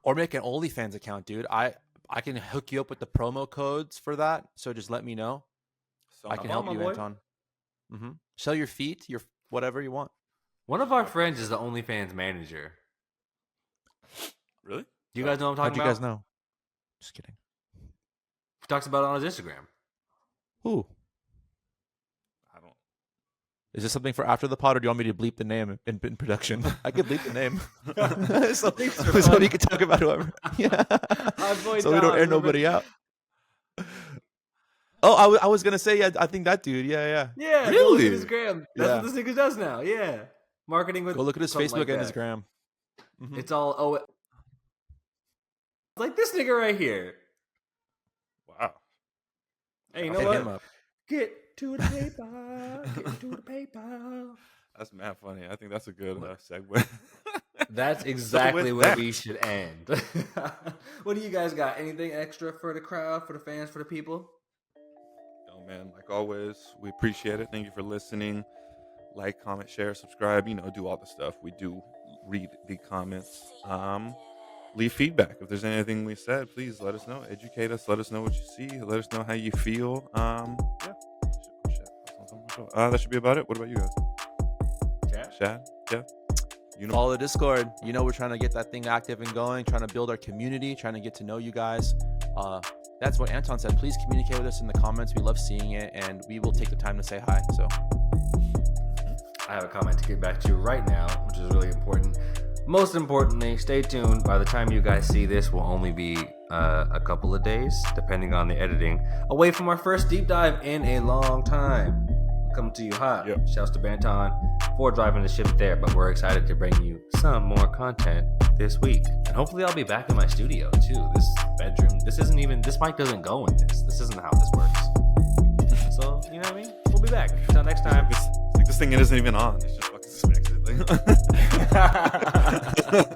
Or make an OnlyFans account, dude. I can hook you up with the promo codes for that. So just let me know. So I can help help my you, boy. Anton. Sell your feet, your whatever you want. One of our friends is the OnlyFans manager. Really? Do you guys know what I'm How'd talking you about? guys know? Just kidding. He talks about it on his Instagram. Who? I don't. Is this something for after the pod, or do you want me to bleep the name in production? I could bleep the name, so we can talk about whoever. Yeah, so we don't air nobody out. Oh, I was gonna say, yeah, I think that dude. Yeah. Yeah, Really? go look at his gram. That's Yeah. what this nigga does now. Yeah, marketing with. Go look at his something Facebook like and his that. gram. Mhm. It's all like this nigga right here. Wow. Hey, you I'll know Hit him what? up. Get to the paper. Get to the paper. That's mad funny. I think that's a good segue. That's exactly with where that- we should end. What do you guys got? Anything extra for the crowd, for the fans, for the people? Oh man, like always, we appreciate it. Thank you for listening. Like, comment, share, subscribe. Do all the stuff. We do read the comments. Leave feedback. If there's anything we said, please let us know. Educate us. Let us know what you see. Let us know how you feel. Yeah. That should be about it. What about you guys? Shad? Yeah. Follow the Discord. We're trying to get that thing active and going, trying to build our community, trying to get to know you guys. That's what Anton said. Please communicate with us in the comments. We love seeing it, and we will take the time to say hi. So I have a comment to get back to right now, which is really important. Most importantly, stay tuned. By the time you guys see this, will only be a couple of days, depending on the editing, away from our first deep dive in a long time. Coming to you hot. Yep. Shouts to Banton for driving the ship there, but we're excited to bring you some more content this week. And hopefully I'll be back in my studio too. This bedroom, this mic doesn't go in this. This isn't how this works. So, you know what I mean? We'll be back. Until next time. This thing isn't even on. It's just fucking smacks it.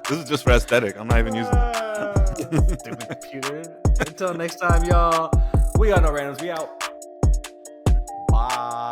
This is just for aesthetic. I'm not even using it. Stupid computer. Until next time, y'all. We got no randoms. We out. bye.